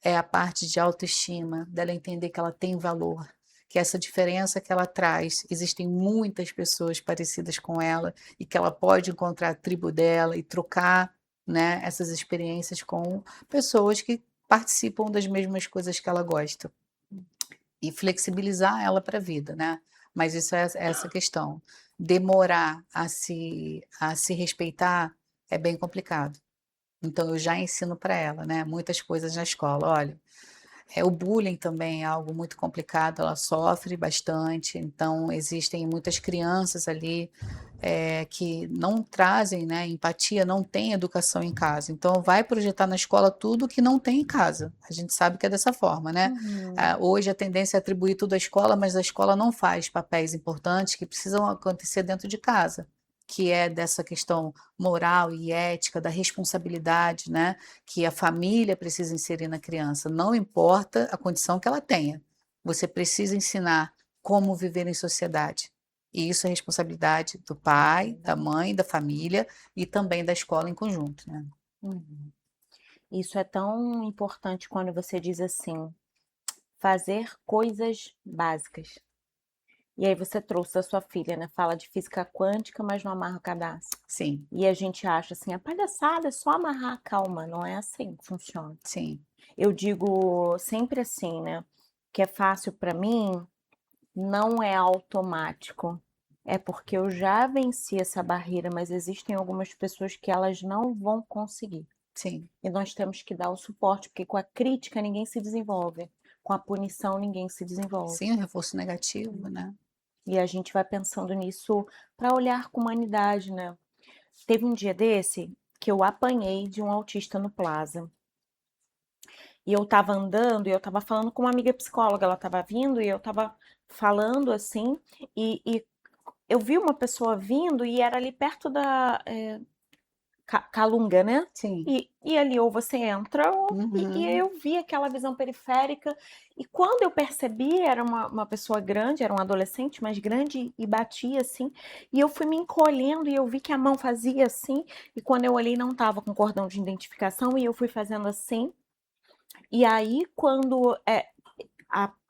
É a parte de autoestima, dela entender que ela tem valor, que essa diferença que ela traz, existem muitas pessoas parecidas com ela e que ela pode encontrar a tribo dela e trocar, né, essas experiências com pessoas que participam das mesmas coisas que ela gosta. E flexibilizar ela para a vida, né. Mas isso é essa questão. Demorar a se respeitar é bem complicado. Então eu já ensino para ela, né, muitas coisas na escola. Olha, o bullying também é algo muito complicado, ela sofre bastante, então existem muitas crianças ali, que não trazem, né, empatia, não têm educação em casa, então vai projetar na escola tudo que não tem em casa, a gente sabe que é dessa forma, né. Uhum. Hoje a tendência é atribuir tudo à escola, mas a escola não faz papéis importantes que precisam acontecer dentro de casa, que é dessa questão moral e ética, da responsabilidade, né, que a família precisa inserir na criança, não importa a condição que ela tenha, você precisa ensinar como viver em sociedade. E isso é responsabilidade do pai, da mãe, da família e também da escola em conjunto, né. Uhum. Isso é tão importante quando você diz assim, fazer coisas básicas. E aí você trouxe a sua filha, né, fala de física quântica, mas não amarra o cadastro. Sim, E a gente acha assim, a palhaçada é só amarrar, calma, não é assim que funciona. sim, Eu digo sempre assim, né, que é fácil para mim, não é automático. É porque eu já venci essa barreira, mas existem algumas pessoas que elas não vão conseguir. sim, E nós temos que dar o suporte, porque com a crítica ninguém se desenvolve, com a punição ninguém se desenvolve. sim, o reforço negativo, né. E a gente vai pensando nisso para olhar com humanidade, né. Teve um dia desse que eu apanhei de um autista no Plaza. E eu estava andando e eu estava falando com uma amiga psicóloga, ela estava vindo e eu estava falando assim, e eu vi uma pessoa vindo e era ali perto da, Calunga, né. Sim, E ali ou você entra e uhum, eu vi aquela visão periférica, e quando eu percebi era uma pessoa grande, era um adolescente, mais grande e batia assim, e eu fui me encolhendo e eu vi que a mão fazia assim, e quando eu olhei não estava com cordão de identificação e eu fui fazendo assim, e aí quando,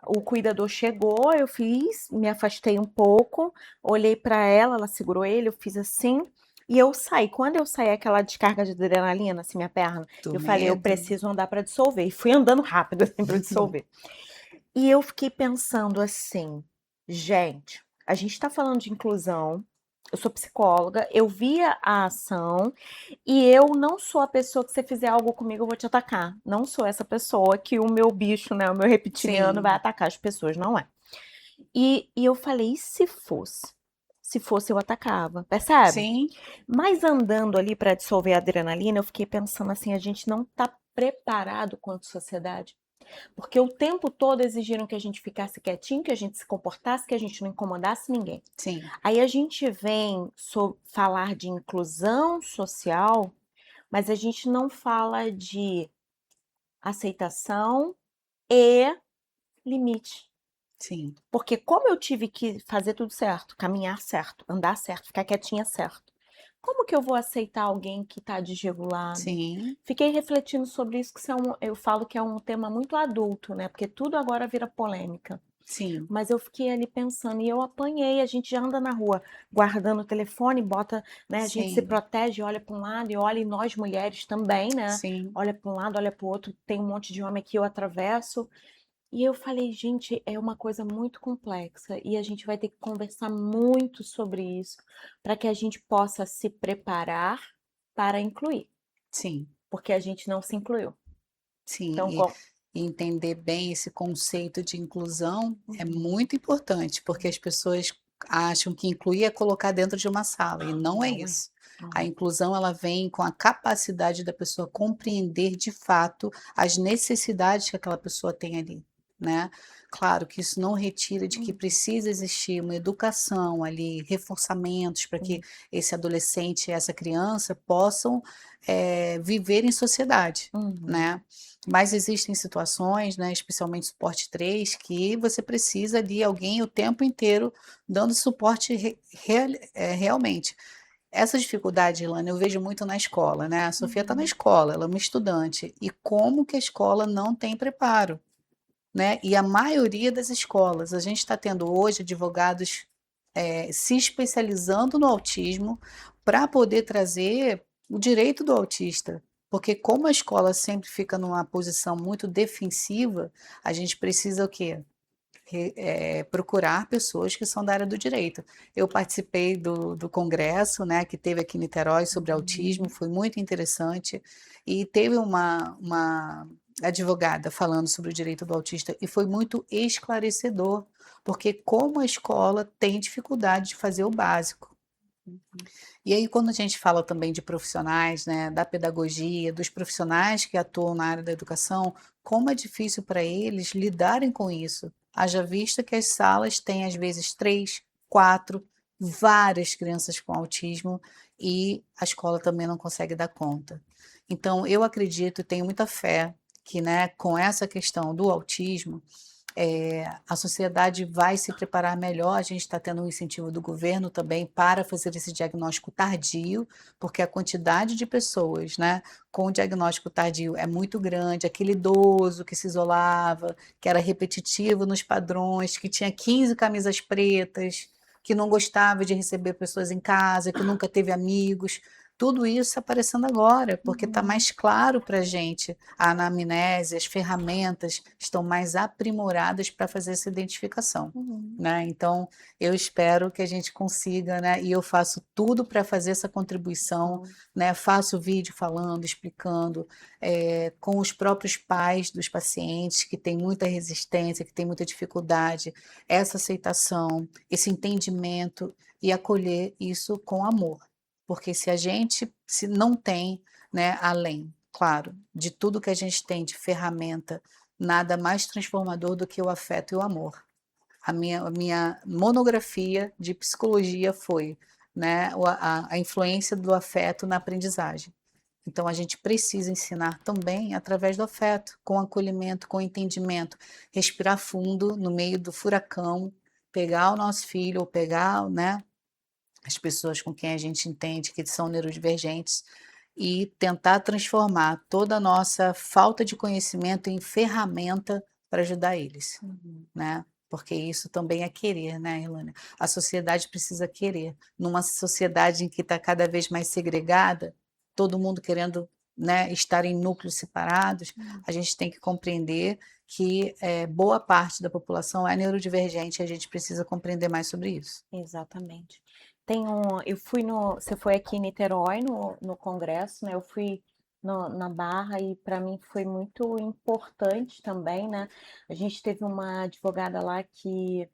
o cuidador chegou, eu fiz, me afastei um pouco, olhei para ela, ela segurou ele, eu fiz assim, e eu saí. Quando eu saí, aquela descarga de adrenalina, assim, minha perna, do eu falei: "Eu medo. preciso andar para dissolver", e fui andando rápido, assim, para dissolver. E eu fiquei pensando assim, gente, a gente está falando de inclusão, eu sou psicóloga, eu vi a ação e eu não sou a pessoa que você fizer algo comigo, eu vou te atacar. Não sou essa pessoa que o meu bicho, né, o meu reptiliano vai Sim, atacar as pessoas, não é. E eu falei, e se fosse? Se fosse, eu atacava, percebe? sim, Mas andando ali para dissolver a adrenalina, eu fiquei pensando assim, a gente não está preparado quanto sociedade. Porque o tempo todo exigiram que a gente ficasse quietinho, que a gente se comportasse, que a gente não incomodasse ninguém. sim, Aí a gente vem falar de inclusão social, mas a gente não fala de aceitação e limite. sim, Porque como eu tive que fazer tudo certo, caminhar certo, andar certo, ficar quietinha certo, como que eu vou aceitar alguém que está desregulado? sim, Fiquei refletindo sobre isso, que eu falo que é um tema muito adulto, né? Porque tudo agora vira polêmica. sim, Mas eu fiquei ali pensando e eu apanhei. A gente já anda na rua guardando o telefone, bota, né? A gente se sim, protege, olha para um lado e olha, e nós mulheres também, né? sim, Olha para um lado, olha para o outro, tem um monte de homem que eu atravesso. E eu falei, gente, é uma coisa muito complexa e a gente vai ter que conversar muito sobre isso para que a gente possa se preparar para incluir, sim, porque a gente não se incluiu. sim. Então, E entender bem esse conceito de inclusão é Uhum. muito importante, porque as pessoas acham que incluir é colocar dentro de uma sala, e não é Não é, isso. não A é. inclusão ela vem com a capacidade da pessoa compreender de fato as necessidades que aquela pessoa tem ali, né? Claro que isso não retira de que Uhum. precisa existir uma educação ali, reforçamentos para que Sim. esse adolescente, essa criança possam viver em sociedade, Uhum. né? Mas existem situações, né, especialmente suporte 3, que você precisa de alguém o tempo inteiro dando suporte realmente. Essa dificuldade, Ilana, eu vejo muito na escola, né? A Sofia está na Uhum. escola, ela é uma estudante. E como que a escola não tem preparo, né? E a maioria das escolas, a gente está tendo hoje advogados se especializando no autismo para poder trazer o direito do autista. Porque como a escola sempre fica numa posição muito defensiva, a gente precisa o quê? Procurar pessoas que são da área do direito. Eu participei do congresso, né, que teve aqui em Niterói sobre autismo, Uhum. foi muito interessante, e teve uma advogada falando sobre o direito do autista, e foi muito esclarecedor, porque como a escola tem dificuldade de fazer o básico. Uhum. E aí, quando a gente fala também de profissionais, né, da pedagogia, dos profissionais que atuam na área da educação, como é difícil para eles lidarem com isso. Haja vista que as salas têm, às vezes, 3, 4, várias crianças com autismo e a escola também não consegue dar conta. Então, eu acredito e tenho muita fé que, né, com essa questão do autismo, a sociedade vai se preparar melhor. A gente está tendo um incentivo do governo também para fazer esse diagnóstico tardio, porque a quantidade de pessoas, né, com diagnóstico tardio é muito grande. Aquele idoso que se isolava, que era repetitivo nos padrões, que tinha 15 camisas pretas, que não gostava de receber pessoas em casa, que nunca teve amigos. Tudo isso aparecendo agora, porque está Uhum. mais claro para a gente. A anamnese, as ferramentas estão mais aprimoradas para fazer essa identificação, Uhum. né? Então, eu espero que a gente consiga, né? E eu faço tudo para fazer essa contribuição, Bom. né? Faço vídeo falando, explicando, com os próprios pais dos pacientes que têm muita resistência, que têm muita dificuldade, essa aceitação, esse entendimento e acolher isso com amor. Porque se a gente se não tem, né, além, claro, de tudo que a gente tem de ferramenta, nada mais transformador do que o afeto e o amor. A minha monografia de psicologia foi, né, a influência do afeto na aprendizagem. Então, a gente precisa ensinar também através do afeto, com acolhimento, com entendimento, respirar fundo no meio do furacão, pegar o nosso filho ou pegar, né, as pessoas com quem a gente entende que são neurodivergentes e tentar transformar toda a nossa falta de conhecimento em ferramenta para ajudar eles, Uhum. né? Porque isso também é querer, né, Ilana? A sociedade precisa querer. Numa sociedade em que está cada vez mais segregada, todo mundo querendo né, estar em núcleos separados, a gente tem que compreender que boa parte da população é neurodivergente e a gente precisa compreender mais sobre isso. Exatamente. Eu fui você foi aqui em Niterói no congresso, né? Eu fui na Barra e para mim foi muito importante também, né? A gente teve uma advogada lá que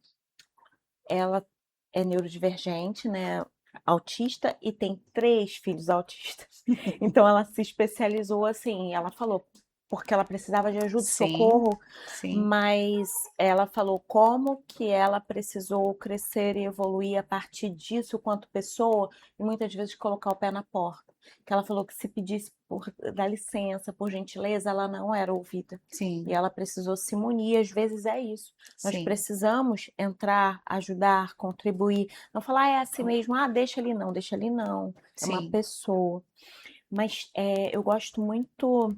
ela é neurodivergente, né? Autista e tem 3 filhos autistas. Então ela se especializou assim, ela falou porque ela precisava de ajuda e Sim, socorro, sim, mas ela falou como que ela precisou crescer e evoluir a partir disso quanto pessoa e muitas vezes colocar o pé na porta. Que ela falou que se pedisse por dá licença, por gentileza, ela não era ouvida. E sim, ela precisou se munir, às vezes é isso. Nós sim, precisamos entrar, ajudar, contribuir. Não falar, ah, é assim mesmo, ah, deixa ali não, deixa ali não. É uma sim, pessoa. Mas eu gosto muito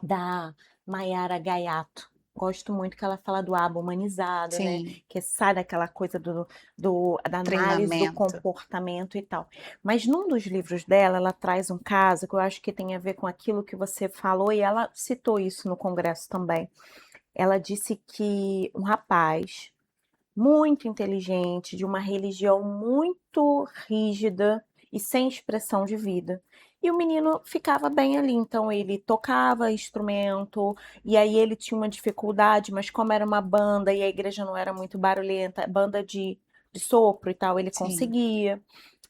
da Maiara Gaiato. Gosto muito que ela fala do aba humanizado, né? sim, Que sai daquela coisa da análise do treinamento. comportamento e tal. Mas num dos livros dela, ela traz um caso que eu acho que tem a ver com aquilo que você falou, e ela citou isso no congresso também. Ela disse que um rapaz muito inteligente, de uma religião muito rígida e sem expressão de vida. E o menino ficava bem ali, então ele tocava instrumento, e aí ele tinha uma dificuldade, mas como era uma banda e a igreja não era muito barulhenta, banda de sopro e tal, ele Sim, conseguia.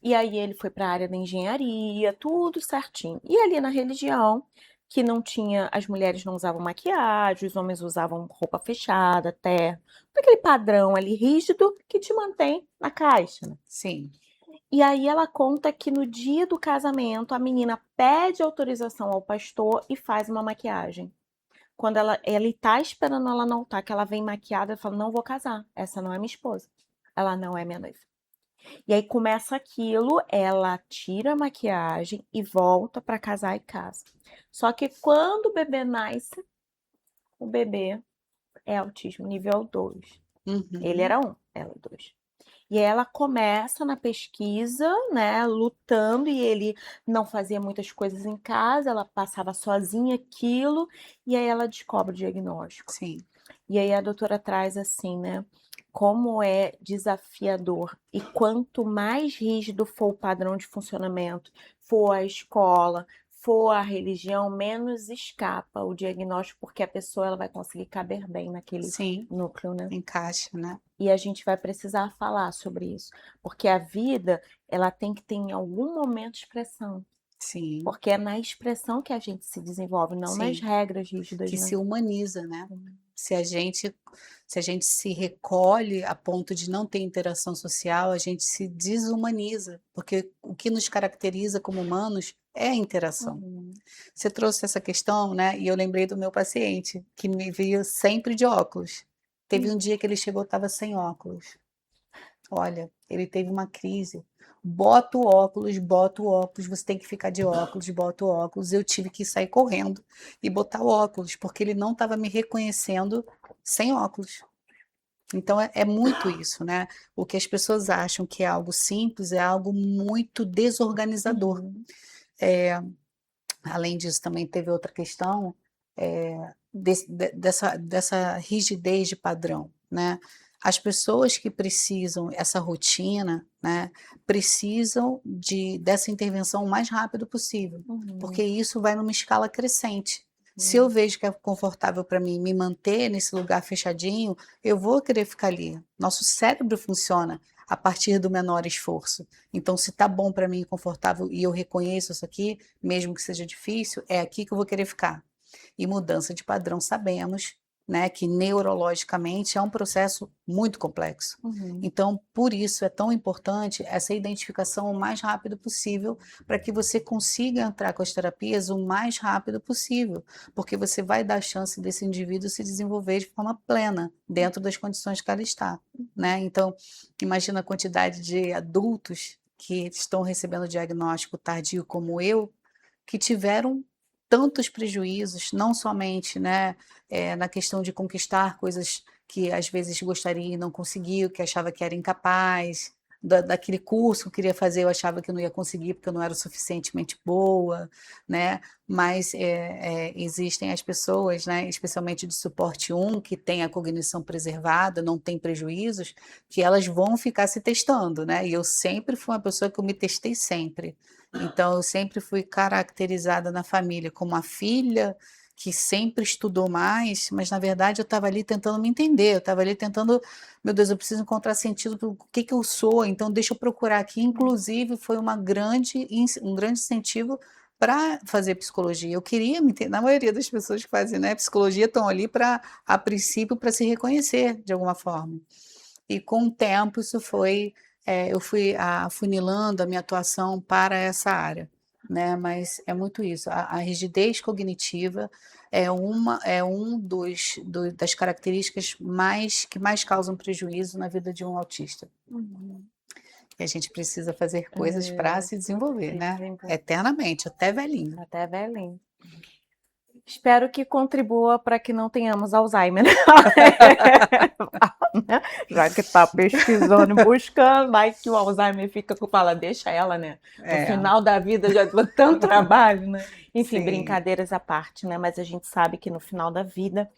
E aí ele foi para a área da engenharia, tudo certinho. E ali na religião, que não tinha, as mulheres não usavam maquiagem, os homens usavam roupa fechada, terno, aquele padrão ali rígido que te mantém na caixa, né? sim, E aí ela conta que no dia do casamento a menina pede autorização ao pastor e faz uma maquiagem. Quando ele tá esperando ela não tá, que ela vem maquiada, ela fala: "Não vou casar, essa não é minha esposa. Ela não é minha noiva". E aí começa aquilo, ela tira a maquiagem e volta para casar e casa. Só que quando o bebê nasce, o bebê é autismo nível 2. Ele uhum, era 1, ela 2. E aí ela começa na pesquisa, né, lutando, e ele não fazia muitas coisas em casa, ela passava sozinha aquilo, e aí ela descobre o diagnóstico. sim, E aí a doutora traz assim, né, como é desafiador e quanto mais rígido for o padrão de funcionamento, for a escola, for a religião, menos escapa o diagnóstico, porque a pessoa ela vai conseguir caber bem naquele sim, núcleo, né? encaixa, né? E a gente vai precisar falar sobre isso, porque a vida, ela tem que ter em algum momento expressão, Sim, porque é na expressão que a gente se desenvolve, não nas sim. regras rígidas, Que né? se humaniza, né? Hum. Se a gente se a gente se recolhe a ponto de não ter interação social, a gente se desumaniza, porque o que nos caracteriza como humanos é a interação. Uhum. Você trouxe essa questão, né, e eu lembrei do meu paciente, que me via sempre de óculos. Teve Hum. um dia que ele chegou, estava sem óculos. Olha, ele teve uma crise. Bota o óculos, você tem que ficar de óculos, bota o óculos. Eu tive que sair correndo e botar o óculos, porque ele não estava me reconhecendo sem óculos. Então é muito isso, né? O que as pessoas acham que é algo simples é algo muito desorganizador. Uhum. É, além disso, também teve outra questão dessa rigidez de padrão, né? As pessoas que precisam essa rotina, né, precisam dessa intervenção o mais rápido possível, porque Uhum. isso vai numa escala crescente. Se eu Uhum. vejo que é confortável para mim me manter nesse lugar fechadinho, eu vou querer ficar ali. Nosso cérebro funciona a partir do menor esforço. Então, se tá bom para mim, confortável e eu reconheço isso aqui, mesmo que seja difícil, é aqui que eu vou querer ficar. E mudança de padrão sabemos, né, que neurologicamente é um processo muito complexo. Uhum. Então, por isso é tão importante essa identificação o mais rápido possível, para que você consiga entrar com as terapias o mais rápido possível, porque você vai dar a chance desse indivíduo se desenvolver de forma plena, dentro das condições que ela está, né? Então, imagina a quantidade de adultos que estão recebendo diagnóstico tardio como eu, que tiveram tantos prejuízos, não somente, né, na questão de conquistar coisas que às vezes gostaria e não conseguiu, que achava que era incapaz, daquele curso que eu queria fazer, eu achava que eu não ia conseguir porque eu não era o suficientemente boa, né? Mas existem as pessoas, né, especialmente de suporte 1, que tem a cognição preservada, não tem prejuízos, que elas vão ficar se testando, né? E eu sempre fui uma pessoa que eu me testei sempre. Então, eu sempre fui caracterizada na família como a filha que sempre estudou mais, mas na verdade eu estava ali tentando me entender, eu estava ali tentando, meu Deus, eu preciso encontrar sentido do que eu sou, então deixa eu procurar aqui. Inclusive, foi um grande incentivo para fazer psicologia. Eu queria me entender, na maioria das pessoas que fazem, né, psicologia estão ali para, a princípio, para se reconhecer de alguma forma. E com o tempo isso foi, eu fui afunilando a minha atuação para essa área, né? Mas é muito isso. A rigidez cognitiva é um das características que mais causam prejuízo na vida de um autista. Uhum. E a gente precisa fazer coisas para se desenvolver, Se né? desenvolver. Eternamente, até velhinho. Até velhinho. Espero que contribua para que não tenhamos Alzheimer. Já que está pesquisando e buscando, vai que o Alzheimer fica com fala, deixa ela, né? No É, final da vida já deu tanto trabalho, né? Enfim, sim, brincadeiras à parte, né? Mas a gente sabe que no final da vida,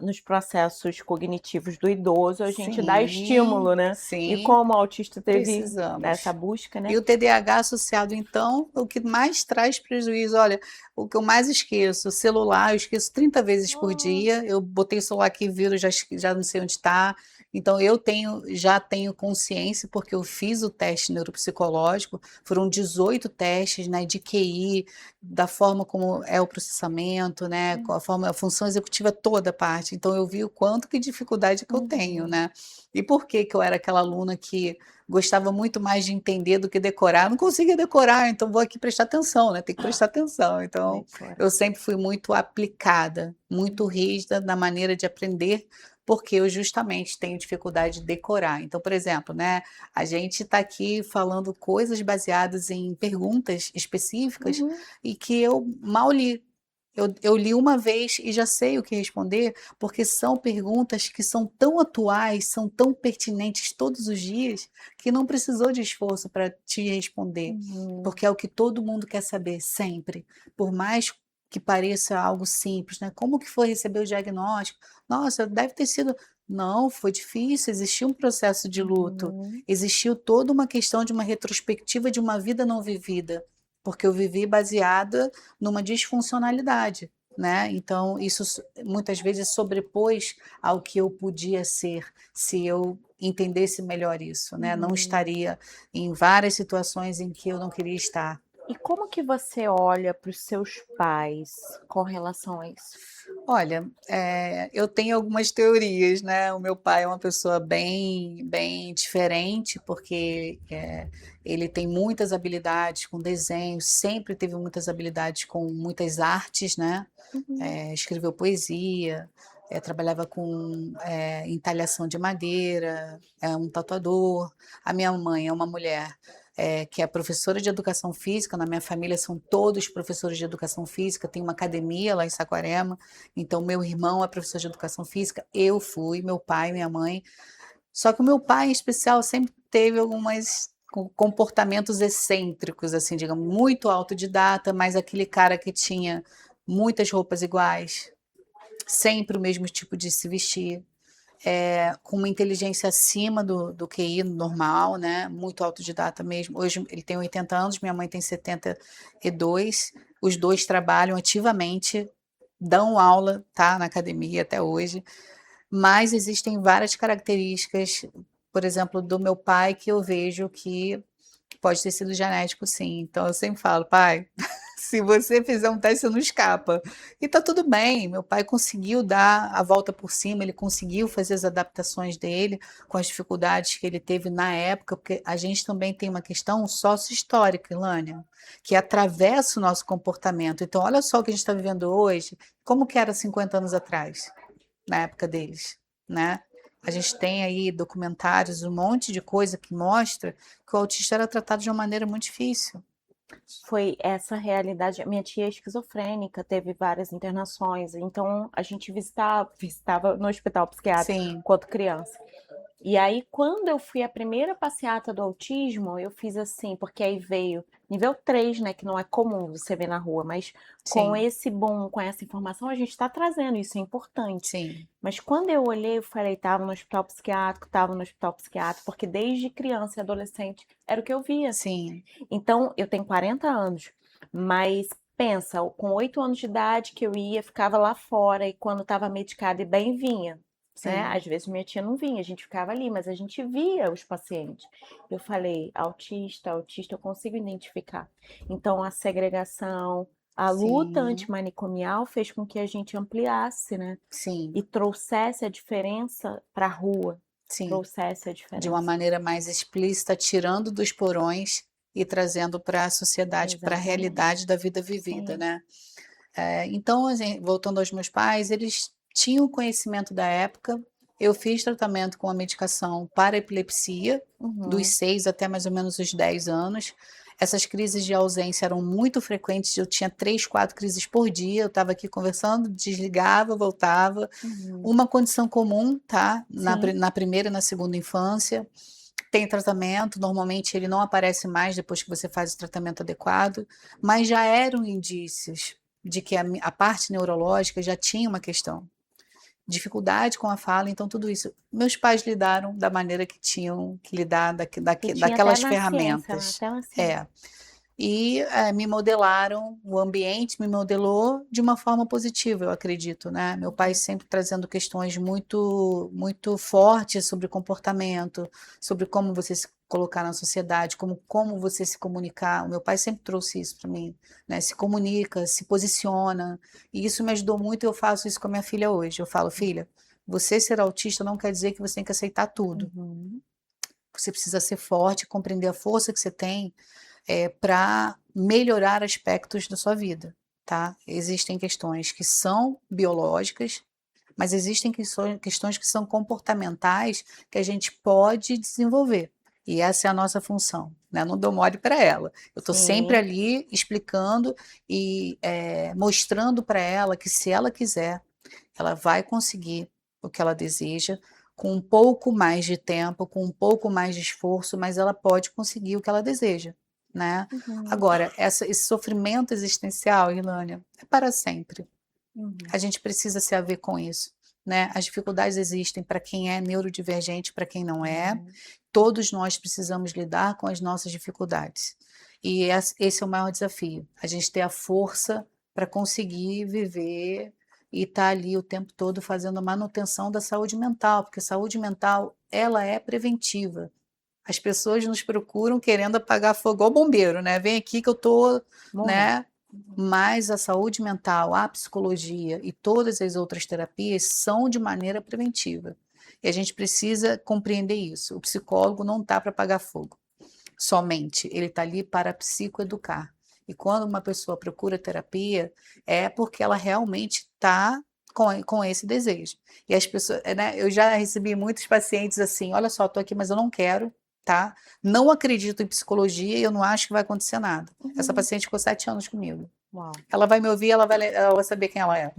nos processos cognitivos do idoso, a gente dá estímulo, né? E sim, como o autista teve essa precisamos. busca, né? E o TDAH associado, então, o que mais traz prejuízo, olha, o que eu mais esqueço, o celular, eu esqueço 30 vezes por dia, eu botei o celular aqui, viro, já não sei onde está. Então, já tenho consciência, porque eu fiz o teste neuropsicológico, foram 18 testes, né, de QI, da forma como é o processamento, né, com a função executiva toda a parte. Então, eu vi o quanto que dificuldade que eu tenho, né? E por que que eu era aquela aluna que gostava muito mais de entender do que decorar. Não conseguia decorar, então vou aqui prestar atenção, né? Tem que prestar atenção. Então, eu sempre fui muito aplicada, muito rígida na maneira de aprender, porque eu justamente tenho dificuldade de decorar. Então, por exemplo, né, a gente está aqui falando coisas baseadas em perguntas específicas e que eu mal li. Eu li uma vez e já sei o que responder, porque são perguntas que são tão atuais, são tão pertinentes todos os dias, que não precisou de esforço para te responder, porque é o que todo mundo quer saber sempre, por mais que pareça algo simples, né? Como que foi receber o diagnóstico? Nossa, deve ter sido. Não, foi difícil, existiu um processo de luto, existiu toda uma questão de uma retrospectiva de uma vida não vivida, porque eu vivi baseada numa disfuncionalidade, né? Então, isso muitas vezes sobrepôs ao que eu podia ser se eu entendesse melhor isso, né? Não estaria em várias situações em que eu não queria estar. E como que você olha para os seus pais com relação a isso? Olha, eu tenho algumas teorias, né? O meu pai é uma pessoa bem diferente, porque ele tem muitas habilidades com desenho, sempre teve muitas habilidades com muitas artes, né? Escreveu poesia, trabalhava com entalhação de madeira, é um tatuador. A minha mãe é uma mulher que é professora de educação física, na minha família são todos professores de educação física, tem uma academia lá em Saquarema, então meu irmão é professor de educação física, eu fui, meu pai, minha mãe. Só que o meu pai, em especial, sempre teve algumas comportamentos excêntricos, assim, digamos, muito autodidata, mas aquele cara que tinha muitas roupas iguais, sempre o mesmo tipo de se vestir, com uma inteligência acima do QI normal, né? Muito autodidata mesmo. Hoje ele tem 80 anos, minha mãe tem 72. Os dois trabalham ativamente, dão aula, tá, na academia até hoje. Mas existem várias características, por exemplo, do meu pai, que eu vejo que pode ter sido genético, sim. Então eu sempre falo, pai, se você fizer um teste, você não escapa. E tá tudo bem, meu pai conseguiu dar a volta por cima, ele conseguiu fazer as adaptações dele com as dificuldades que ele teve na época, porque a gente também tem uma questão sócio-histórica, Ilânia, que atravessa o nosso comportamento. Então, olha só o que a gente está vivendo hoje, como que era 50 anos atrás, na época deles, né? A gente tem aí documentários, um monte de coisa que mostra que o autista era tratado de uma maneira muito difícil. Foi essa realidade. Minha tia é esquizofrênica, teve várias internações, então a gente visitava no hospital psiquiátrico Sim, quando criança. E aí, quando eu fui a primeira passeata do autismo, eu fiz assim, porque aí veio nível 3, né, que não é comum você ver na rua, mas com Sim, esse boom, com essa informação, a gente está trazendo, isso é importante. sim, Mas quando eu olhei, eu falei, tava no hospital psiquiátrico, porque desde criança e adolescente era o que eu via. sim, Então, eu tenho 40 anos, mas pensa, com 8 anos de idade que eu ia, ficava lá fora e quando estava medicada e bem vinha, né? sim, Às vezes minha tia não vinha, a gente ficava ali, mas a gente via os pacientes. Eu falei, autista, autista, eu consigo identificar. Então, a segregação, a luta sim, antimanicomial fez com que a gente ampliasse, né? sim, E trouxesse a diferença para a rua, sim. trouxesse a De uma diferença. maneira mais explícita, tirando dos porões e trazendo para a sociedade, para a Exatamente. realidade da vida vivida, Sim. né? Então, voltando aos meus pais, eles tinham conhecimento da época. Eu fiz tratamento com a medicação para epilepsia, dos Uhum. 6 até mais ou menos os 10 anos. Essas crises de ausência eram muito frequentes, eu tinha 3, 4 crises por dia, eu estava aqui conversando, desligava, voltava. Uhum. Uma condição comum, tá? Sim. Na primeira e na segunda infância. Tem tratamento, normalmente ele não aparece mais depois que você faz o tratamento adequado, mas já eram indícios de que a parte neurológica já tinha uma questão. Dificuldade com a fala, então tudo isso. Meus pais lidaram da maneira que tinham que lidar, Que tinha até daquelas na ciência, né? ferramentas. Até na ciência. É, e me modelaram, o ambiente me modelou de uma forma positiva, eu acredito, né? Meu pai Uhum. sempre trazendo questões muito fortes sobre comportamento, sobre como você se colocar na sociedade, como você se comunicar. O meu pai sempre trouxe isso para mim, né? Se comunica, se posiciona, e isso me ajudou muito e eu faço isso com a minha filha hoje. Eu falo, filha, você ser autista não quer dizer que você tem que aceitar tudo. Uhum. Você precisa ser forte, compreender a força que você tem para melhorar aspectos da sua vida, tá? Existem questões que são biológicas, mas existem questões que são comportamentais que a gente pode desenvolver. E essa é a nossa função, né? Não dou mole para ela. Eu estou sempre Sim. ali explicando e mostrando para ela que se ela quiser, ela vai conseguir o que ela deseja, com um pouco mais de tempo, com um pouco mais de esforço, mas ela pode conseguir o que ela deseja, né? Uhum. Agora, esse sofrimento existencial, Ilânia, é para sempre. Uhum. A gente precisa se haver com isso, né? As dificuldades existem para quem é neurodivergente, para quem não é. Uhum. Todos nós precisamos lidar com as nossas dificuldades. E esse é o maior desafio, a gente ter a força para conseguir viver e estar ali o tempo todo fazendo a manutenção da saúde mental, porque saúde mental, ela é preventiva. As pessoas nos procuram querendo apagar fogo, igual bombeiro, né? Vem aqui que eu tô, Morrendo. né? Mas a saúde mental, a psicologia e todas as outras terapias são de maneira preventiva. E a gente precisa compreender isso. O psicólogo não está para apagar fogo, somente. Ele está ali para psicoeducar. E quando uma pessoa procura terapia, é porque ela realmente está com esse desejo. E as pessoas, né? Eu já recebi muitos pacientes assim: olha só, estou aqui, mas eu não quero, tá? Não acredito em psicologia e eu não acho que vai acontecer nada. Essa Uhum. paciente ficou 7 anos comigo. Uau. Ela vai me ouvir, ela vai saber quem ela é.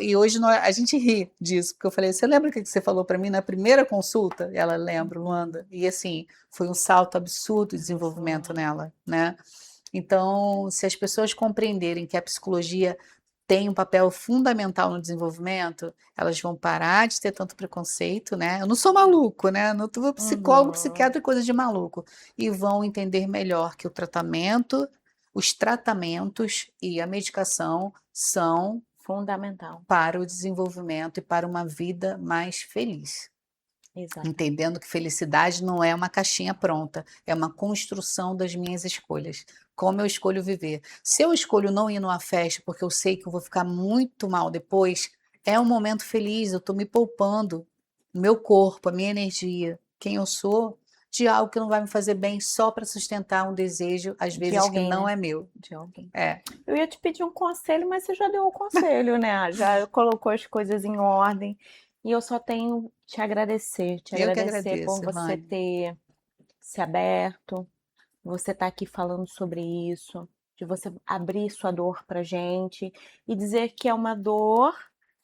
E hoje a gente ri disso, porque eu falei, você lembra o que você falou para mim na primeira consulta? E ela lembra, Luanda. Uhum. E assim, foi um salto absurdo de desenvolvimento Absurdo. nela, né? Então, se as pessoas compreenderem que a psicologia tem um papel fundamental no desenvolvimento, elas vão parar de ter tanto preconceito, né? Eu não sou maluco, né? Não tô psicólogo, Uhum. psiquiatra, é coisa de maluco. E vão entender melhor que o tratamento, os tratamentos e a medicação são Fundamental. para o desenvolvimento e para uma vida mais feliz. Exatamente. Entendendo que felicidade não é uma caixinha pronta, é uma construção das minhas escolhas. Como eu escolho viver. Se eu escolho não ir numa festa porque eu sei que eu vou ficar muito mal depois, é um momento feliz, eu estou me poupando, o meu corpo, a minha energia, quem eu sou, de algo que não vai me fazer bem só para sustentar um desejo, às De vezes que alguém, não né? é meu. De alguém. É, Eu ia te pedir um conselho, mas você já deu o conselho, né? Já colocou as coisas em ordem. E eu só tenho te eu que agradecer por agradeço, você Ivane. ter se aberto, você estar aqui falando sobre isso, de você abrir sua dor pra gente e dizer que é uma dor,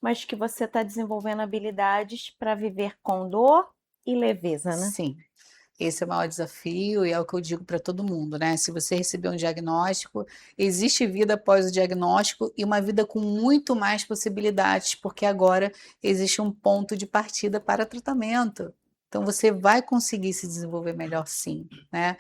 mas que você está desenvolvendo habilidades para viver com dor e leveza, né? Sim. Esse é o maior desafio e é o que eu digo para todo mundo, né? Se você receber um diagnóstico, existe vida após o diagnóstico e uma vida com muito mais possibilidades, porque agora existe um ponto de partida para tratamento. Então você vai conseguir se desenvolver melhor sim, né?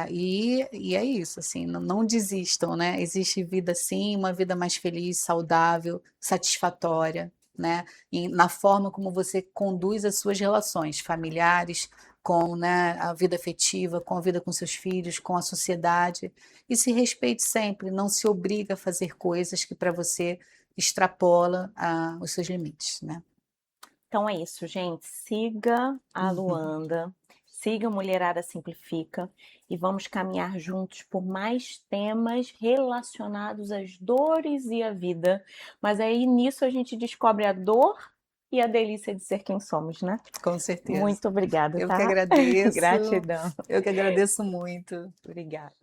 E é isso, assim, não desistam, né? Existe vida sim, uma vida mais feliz, saudável, satisfatória, né? E na forma como você conduz as suas relações familiares, com, né, a vida afetiva, com a vida com seus filhos, com a sociedade. E se respeite sempre, não se obriga a fazer coisas que para você extrapola os seus limites, né? Então é isso, gente. Siga a Uhum. Luanda, siga a Mulherada Simplifica e vamos caminhar juntos por mais temas relacionados às dores e à vida. Mas aí nisso a gente descobre a dor e a delícia de ser quem somos, né? Com certeza. Muito obrigada, Eu que tá? agradeço, Gratidão. eu que agradeço muito. Obrigada.